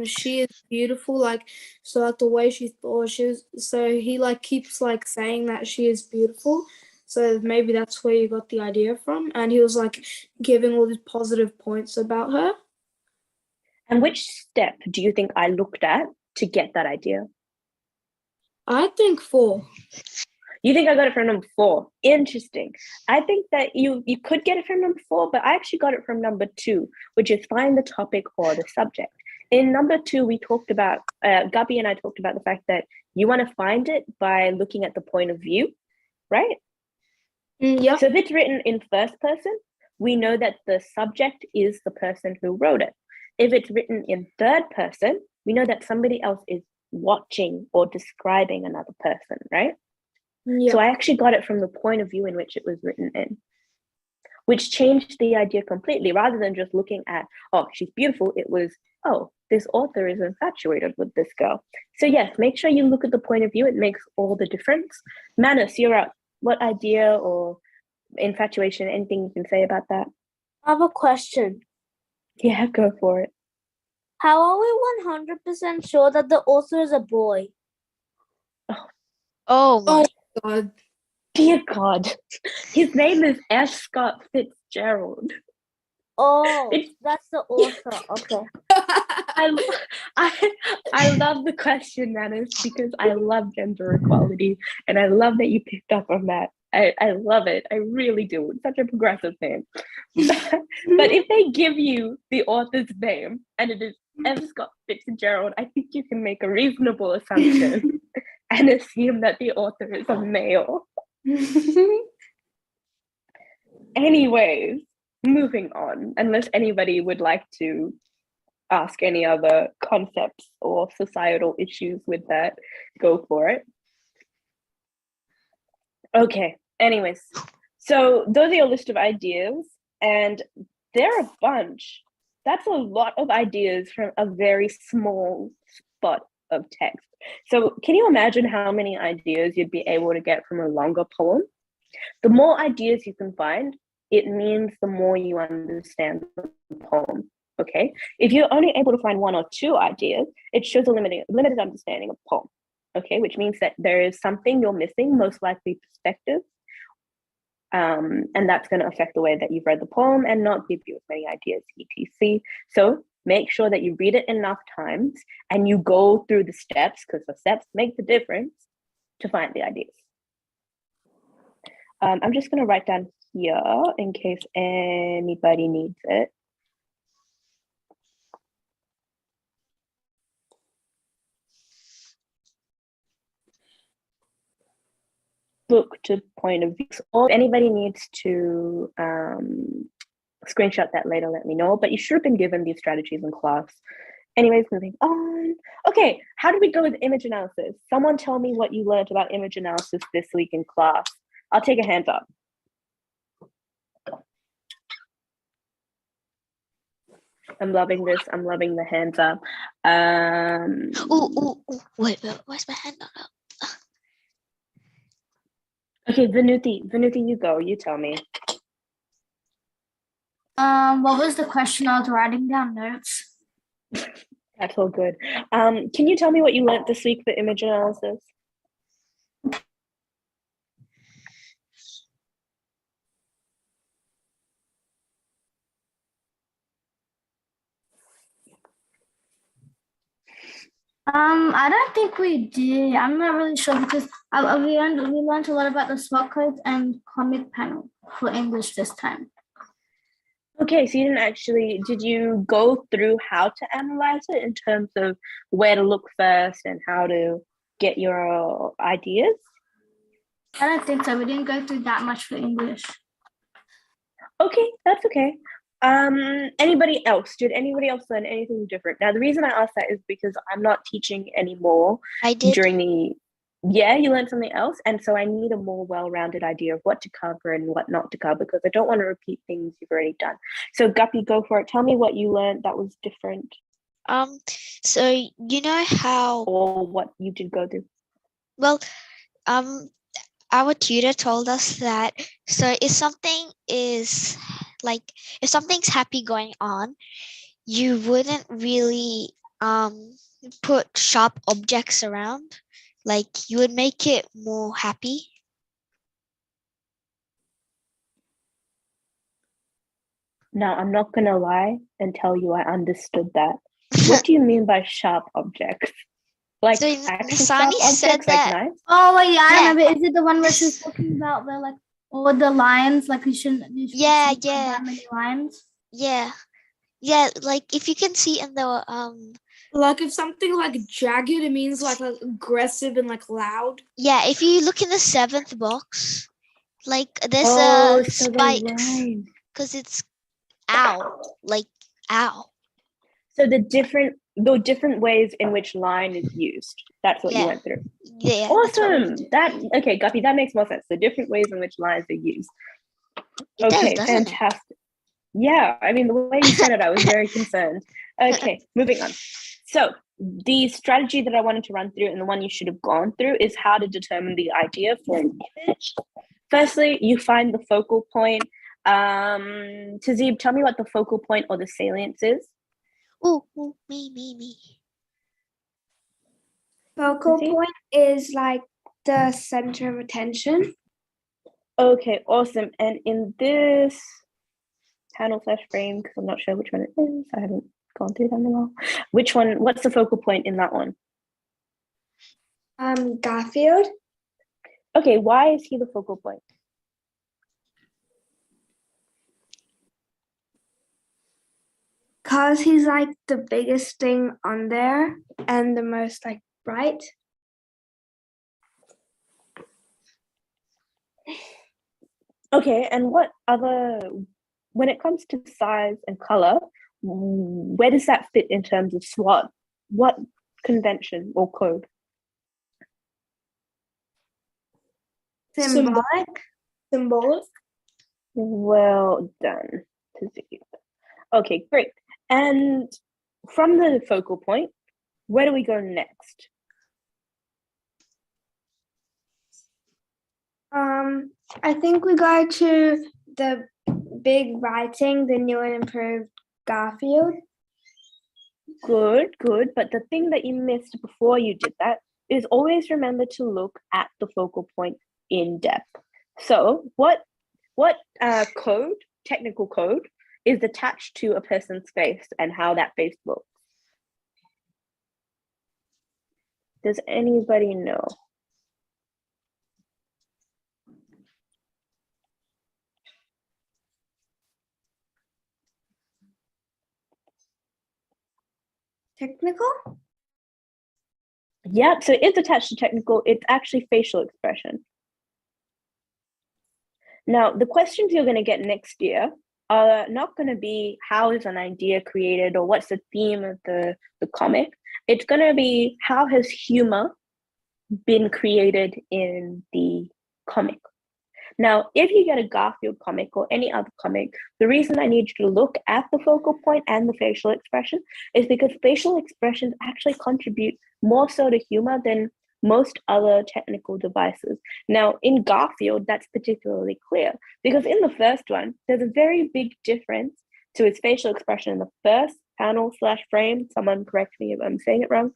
she is beautiful, like, so like the way she thought she was, so he like keeps like saying that she is beautiful. So maybe that's where you got the idea from. And he was like giving all these positive points about her. And which step do you think I looked at to get that idea? I think 4. You think I got it from number 4? Interesting. I think that you could get it from number 4, but I actually got it from number 2, which is find the topic or the subject. In number 2, we talked about, Guppy and I talked about the fact that you want to find it by looking at the point of view, right? Yeah. So if it's written in first person, we know that the subject is the person who wrote it. If it's written in third person, we know that somebody else is watching or describing another person, right? Yeah. So I actually got it from the point of view in which it was written in, which changed the idea completely. Rather than just looking at, oh, she's beautiful, it was, oh, this author is infatuated with this girl. So yes, make sure you look at the point of view. It makes all the difference. Manus, you're up. What idea or infatuation, anything you can say about that? I have a question. Yeah, go for it. How are we 100% sure that the author is a boy? Oh my. God. Dear God. His name is F. Scott Fitzgerald. Oh, that's the author. Okay. I love the question, Manus, because I love gender equality, and I love that you picked up on that. I love it. I really do. It's such a progressive name. But if they give you the author's name and it is F. Scott Fitzgerald, I think you can make a reasonable assumption and assume that the author is a male. Anyways, moving on, unless anybody would like to ask any other concepts or societal issues with that, go for it. Okay, anyways, so those are your list of ideas, and they're a bunch. That's a lot of ideas from a very small spot of text. So can you imagine how many ideas you'd be able to get from a longer poem? The more ideas you can find, it means the more you understand the poem. Okay, if you're only able to find 1 or 2 ideas, it shows a limited understanding of poem. Okay, which means that there is something you're missing, most likely perspective, and that's going to affect the way that you've read the poem and not give you as many ideas, etc. So make sure that you read it enough times and you go through the steps, because the steps make the difference, to find the ideas. I'm just going to write down here in case anybody needs it. Book to point of view. Or if anybody needs to screenshot that later, let me know. But you should have been given these strategies in class. Anyways, moving on. Okay, how do we go with image analysis? Someone tell me what you learned about image analysis this week in class. I'll take a hand up. I'm loving this. I'm loving the hands up. Wait, where's my hand on up? Okay, Vinuti, you go. You tell me. What was the question? I was writing down notes. That's all good. Can you tell me what you learned this week for image analysis? I don't think we did. I'm not really sure because we learned a lot about the spot codes and comic panel for English this time. Okay, so you didn't actually, did you go through how to analyze it in terms of where to look first and how to get your ideas? I don't think so. We didn't go through that much for English. Okay, that's okay. Anybody else? Did anybody else learn anything different? Now, the reason I asked that is because I'm not teaching anymore. I did. During the, yeah, you learned something else. And so I need a more well-rounded idea of what to cover and what not to cover, because I don't want to repeat things you've already done. So Guppy, go for it. Tell me what you learned that was different. So you know how, or what you did go through. Well, our tutor told us that, so if something is like, if something's happy going on, you wouldn't really put sharp objects around. Like, you would make it more happy. Now, I'm not going to lie and tell you I understood that. What do you mean by sharp objects? Like So actual Nasani sharp said objects, like that. knives? Oh wait, yeah, I Yeah. remember. Is it the one where she's talking about where like all the lines, like you shouldn't Yeah, see that many lines? Yeah. Yeah, like if you can see in the Like if something like jagged, it means like aggressive and like loud. yeah, if you look in the 7th box, like there's Oh, a so the spikes line. because it's ow, like ow. So the different ways in which line is used. That's what you Yeah. went through. Yeah, that's what we Awesome. That okay, Guppy, that makes more sense. The different ways in which lines are used. It does, Okay, doesn't it? fantastic. Yeah, I mean the way you said it, I was very concerned. Okay, moving on. So the strategy that I wanted to run through and the one you should have gone through is how to determine the idea for an image. Firstly, you find the focal point. Tazib, tell me what the focal point or the salience is. Ooh, me. Focal See? point is like the center of attention. Okay, awesome. And in this panel / frame, because I'm not sure which one it is, I haven't gone through them all. Which one? What's the focal point in that one? Garfield. Okay, why is he the focal point? Cause he's like the biggest thing on there and the most like bright. Okay, and what other, when it comes to size and color, where does that fit in terms of SWOT? What convention or code? Symbolic. Well done, Tazib. Okay, great. And from the focal point, where do we go next? I think we go to the big writing, the new and improved Garfield. Good. But the thing that you missed before you did that is always remember to look at the focal point in depth. So what code, technical code, is attached to a person's face and how that face looks? Does anybody know? Technical? Yeah, so it's attached to technical. It's actually facial expression. Now, the questions you're going to get next year are not going to be how is an idea created or what's the theme of the comic. It's going to be how has humor been created in the comic. Now, if you get a Garfield comic or any other comic, the reason I need you to look at the focal point and the facial expression is because facial expressions actually contribute more so to humor than most other technical devices. Now, in Garfield, that's particularly clear because in the first one, there's a very big difference to his facial expression in the first panel / frame. Someone correct me if I'm saying it wrong.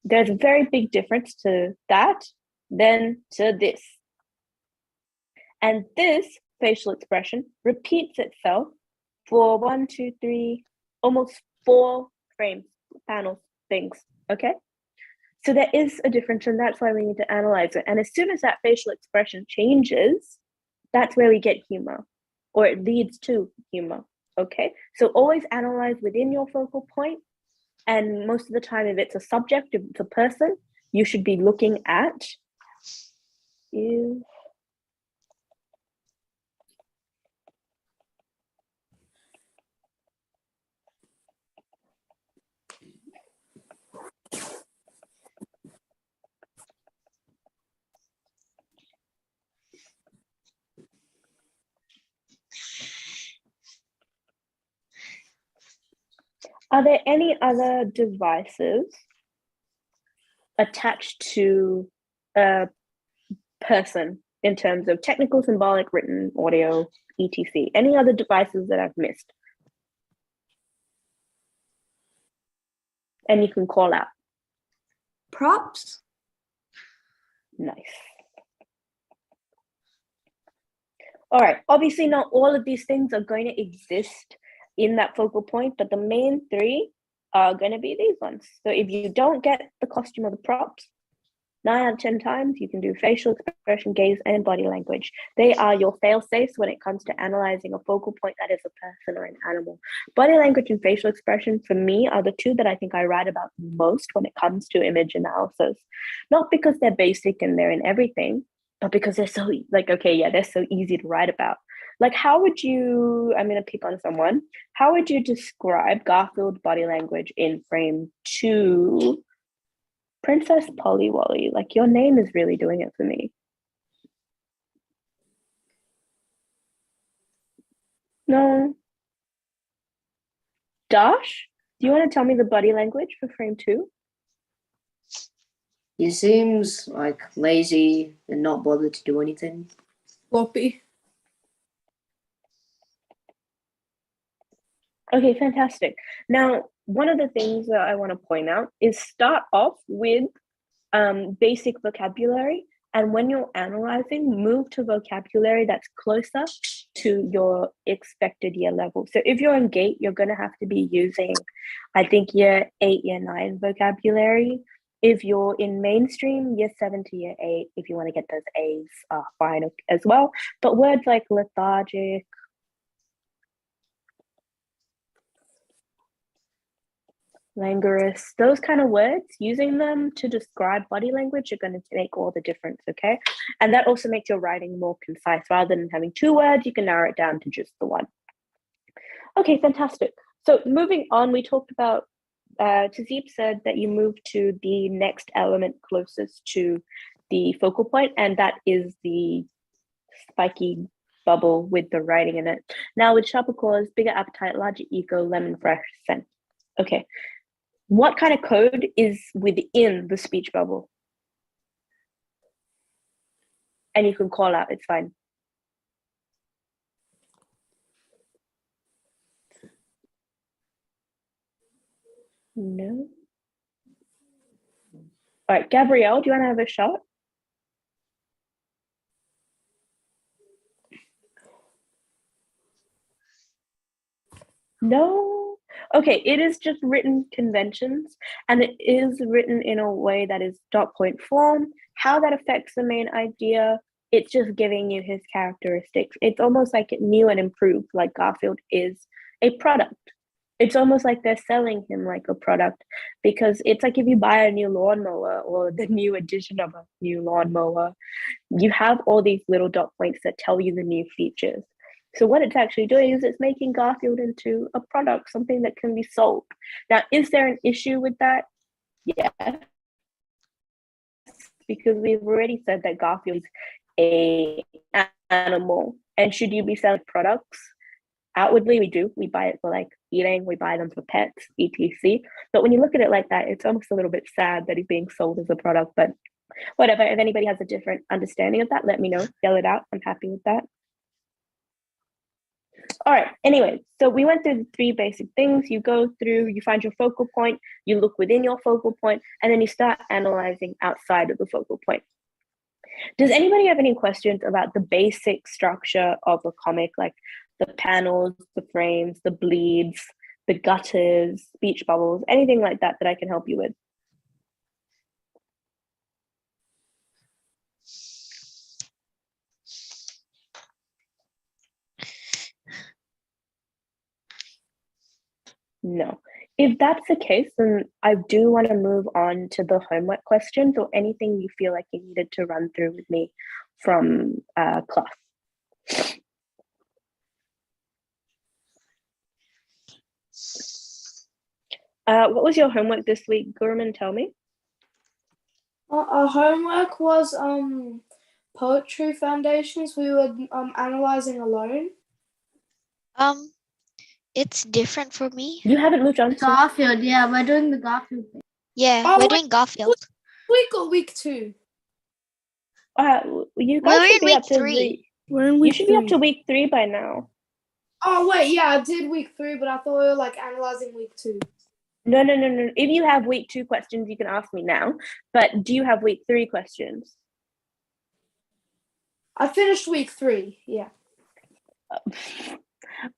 There's a very big difference to that than to this. And this facial expression repeats itself for 1, 2, 3, almost 4 frames, panels, things, okay? So there is a difference and that's why we need to analyze it. And as soon as that facial expression changes, that's where we get humor, or it leads to humor, okay? So always analyze within your focal point. And most of the time, if it's a subject, if it's a person, you should be looking at are there any other devices attached to a person in terms of technical, symbolic, written, audio, etc.? Any other devices that I've missed? And you can call out. Props? Nice. All right, obviously not all of these things are going to exist in that focal point, but the main 3 are going to be these ones. So if you don't get the costume or the props, 9 out of 10 times you can do facial expression, gaze, and body language. They are your fail-safes when it comes to analyzing a focal point that is a person or an animal. Body language and facial expression for me are the two that I think I write about most when it comes to image analysis. Not because they're basic and they're in everything, but because they're so they're so easy to write about. Like, how would you, I'm going to pick on someone, how would you describe Garfield's body language in frame 2? Princess Polly Wolly, like, your name is really doing it for me. No. Dash, do you want to tell me the body language for frame 2? He seems like lazy and not bothered to do anything. Floppy. Okay, fantastic. Now, one of the things that I want to point out is start off with basic vocabulary, and when you're analyzing, move to vocabulary that's closer to your expected year level. So if you're in GATE, you're going to have to be using, I think, year 8, year 9 vocabulary. If you're in mainstream, year 7 to year 8, if you want to get those A's, are fine as well. But words like lethargic, languorous, those kind of words, using them to describe body language are going to make all the difference, okay? And that also makes your writing more concise. Rather than having 2 words, you can narrow it down to just the 1. Okay, fantastic. So moving on, we talked about, Tazib said that you moved to the next element closest to the focal point, and that is the spiky bubble with the writing in it. Now with sharper corners, bigger appetite, larger ego, lemon fresh scent. Okay. What kind of code is within the speech bubble? And you can call out, it's fine. No. All right, Gabrielle, do you want to have a shot? No. Okay, it is just written conventions, and it is written in a way that is dot point form. How that affects the main idea, it's just giving you his characteristics. It's almost like new and improved, like Garfield is a product. It's almost like they're selling him like a product, because it's like if you buy a new lawnmower or the new edition of a new lawnmower, you have all these little dot points that tell you the new features. So what it's actually doing is it's making Garfield into a product, something that can be sold. Now, is there an issue with that? Yes. Because we've already said that Garfield is an animal. And should you be selling products? Outwardly, we do. We buy it for like eating, we buy them for pets, etc. But when you look at it like that, it's almost a little bit sad that he's being sold as a product. But whatever, if anybody has a different understanding of that, let me know. Yell it out. I'm happy with that. All right, anyway, so we went through the 3 basic things. You go through, you find your focal point, you look within your focal point, and then you start analyzing outside of the focal point. Does anybody have any questions about the basic structure of a comic, like the panels, the frames, the bleeds, the gutters, speech bubbles, anything like that that I can help you with? No. If that's the case, then I do want to move on to the homework questions or anything you feel like you needed to run through with me from class. What was your homework this week, Gurman? Tell me. Our homework was poetry foundations. We were analyzing alone. It's different for me. You haven't moved on to Garfield. Yeah, we're doing the Garfield thing. Yeah, we're doing Garfield. Week or week 2? You guys We're should in be week up to 3. We're in week you should be up to week 3 by now. Oh wait, yeah, I did week 3, but I thought we were like analyzing week 2. No. If you have week 2 questions, you can ask me now. But do you have week 3 questions? I finished week 3, yeah.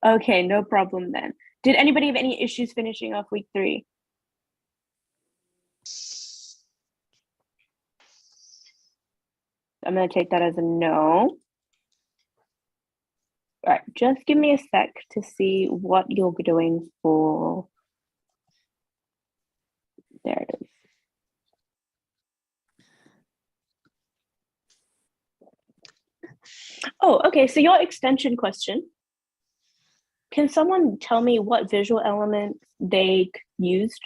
Okay, no problem then. Did anybody have any issues finishing off week 3? I'm going to take that as a no. All right, just give me a sec to see what you're doing for. There it is. Oh, okay, so your extension question. Can someone tell me what visual elements they used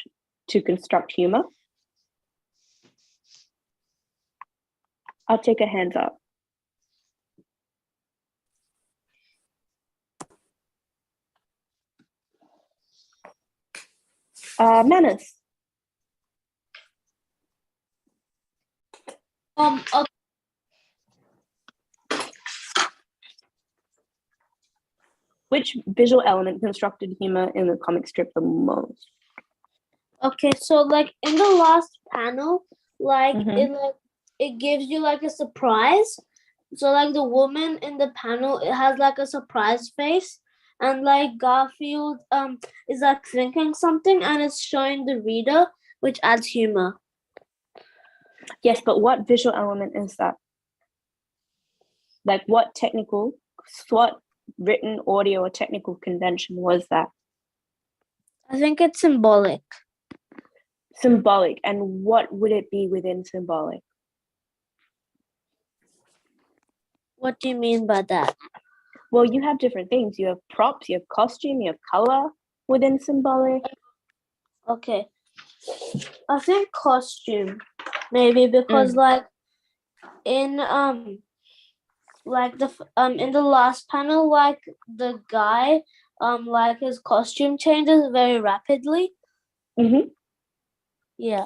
to construct humor? I'll take a hands up. Manners. Okay. Which visual element constructed humor in the comic strip the most? Okay, so like in the last panel, like Mhm. it gives you like a surprise. So like the woman in the panel, it has like a surprise face, and like Garfield is like thinking something, and it's showing the reader, which adds humor. Yes, but what visual element is that? Like what written audio or technical convention was that? I think it's symbolic. Symbolic. And what would it be within symbolic? What do you mean by that? Well, you have different things. You have props, you have costume, you have color within symbolic. Okay. I think costume, maybe, because like in in the last panel, like the guy like his costume changes very rapidly. Mm-hmm. Yeah.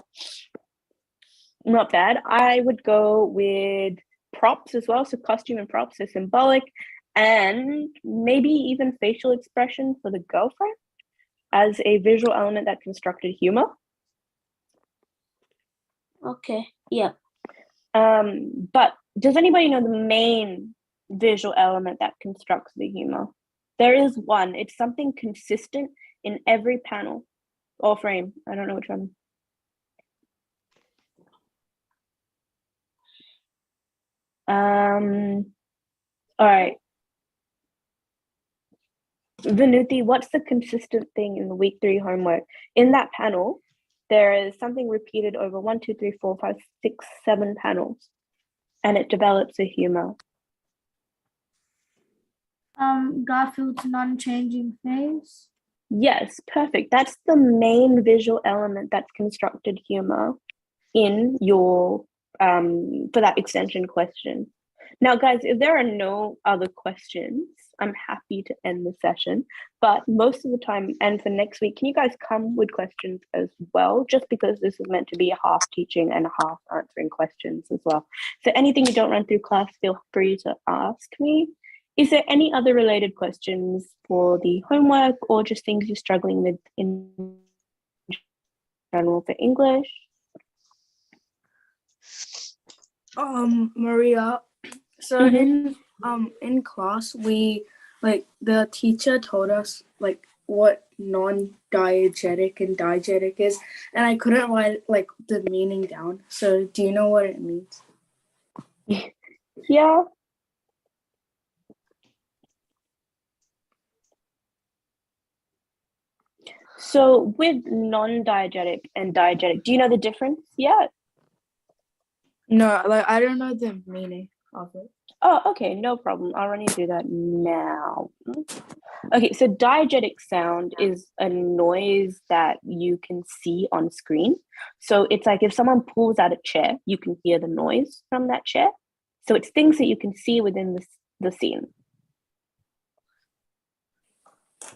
Not bad. I would go with props as well. So costume and props are symbolic, and maybe even facial expression for the girlfriend as a visual element that constructed humor. Okay. Yeah. But does anybody know the main visual element that constructs the humor? There is one. It's something consistent in every panel or frame. I don't know which one. All right. Vinuti, what's the consistent thing in the week 3 homework? In that panel, there is something repeated over 1, 2, 3, 4, 5, 6, 7 panels, and it develops a humor. Garfield's non-changing face. Yes, perfect. That's the main visual element that's constructed humor in your for that extension question. Now, guys, if there are no other questions, I'm happy to end the session. But most of the time, and for next week, can you guys come with questions as well? Just because this is meant to be a half teaching and a half answering questions as well. So anything you don't run through class, feel free to ask me. Is there any other related questions for the homework or just things you're struggling with in general for English? Maria, so in class we the teacher told us what non-diegetic and diegetic is, and I couldn't write the meaning down. So do you know what it means? Yeah. So with non-diegetic and diegetic, do you know the difference yet? No, I don't know the meaning of it. Oh, okay, no problem. I'll run you through that now. Okay, so diegetic sound is a noise that you can see on screen. So it's like if someone pulls out a chair, you can hear the noise from that chair. So it's things that you can see within the scene.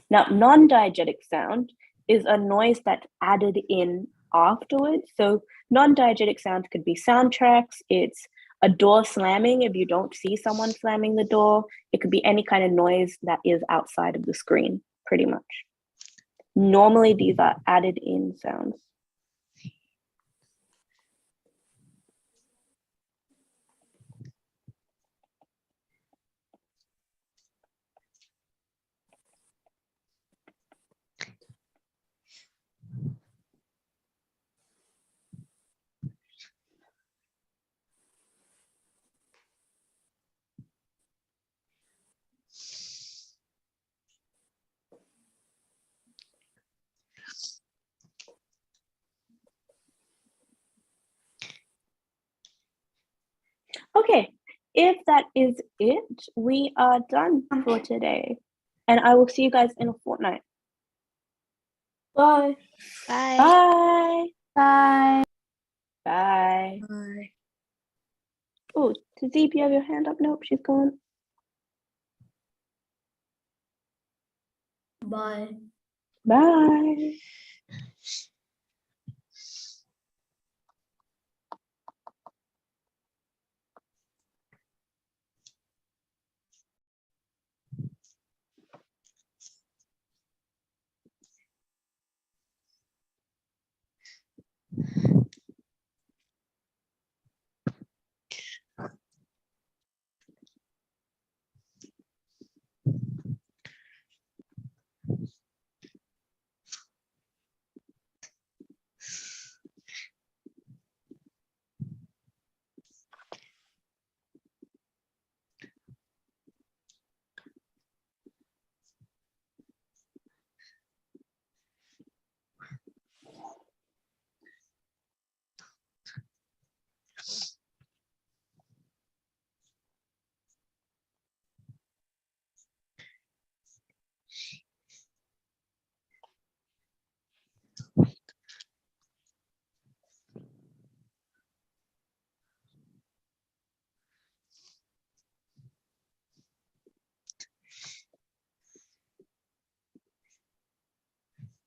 Now, non-diegetic sound is a noise that's added in afterwards. So non-diegetic sound could be soundtracks. It's a door slamming if you don't see someone slamming the door. It could be any kind of noise that is outside of the screen, pretty much. Normally, these are added in sounds. if that is it, we are done for today. And I will see you guys in a fortnight. Bye. Bye. Bye. Bye. Bye. Bye. Oh, Tazeeb, you have your hand up? Nope, she's gone. Bye. Bye.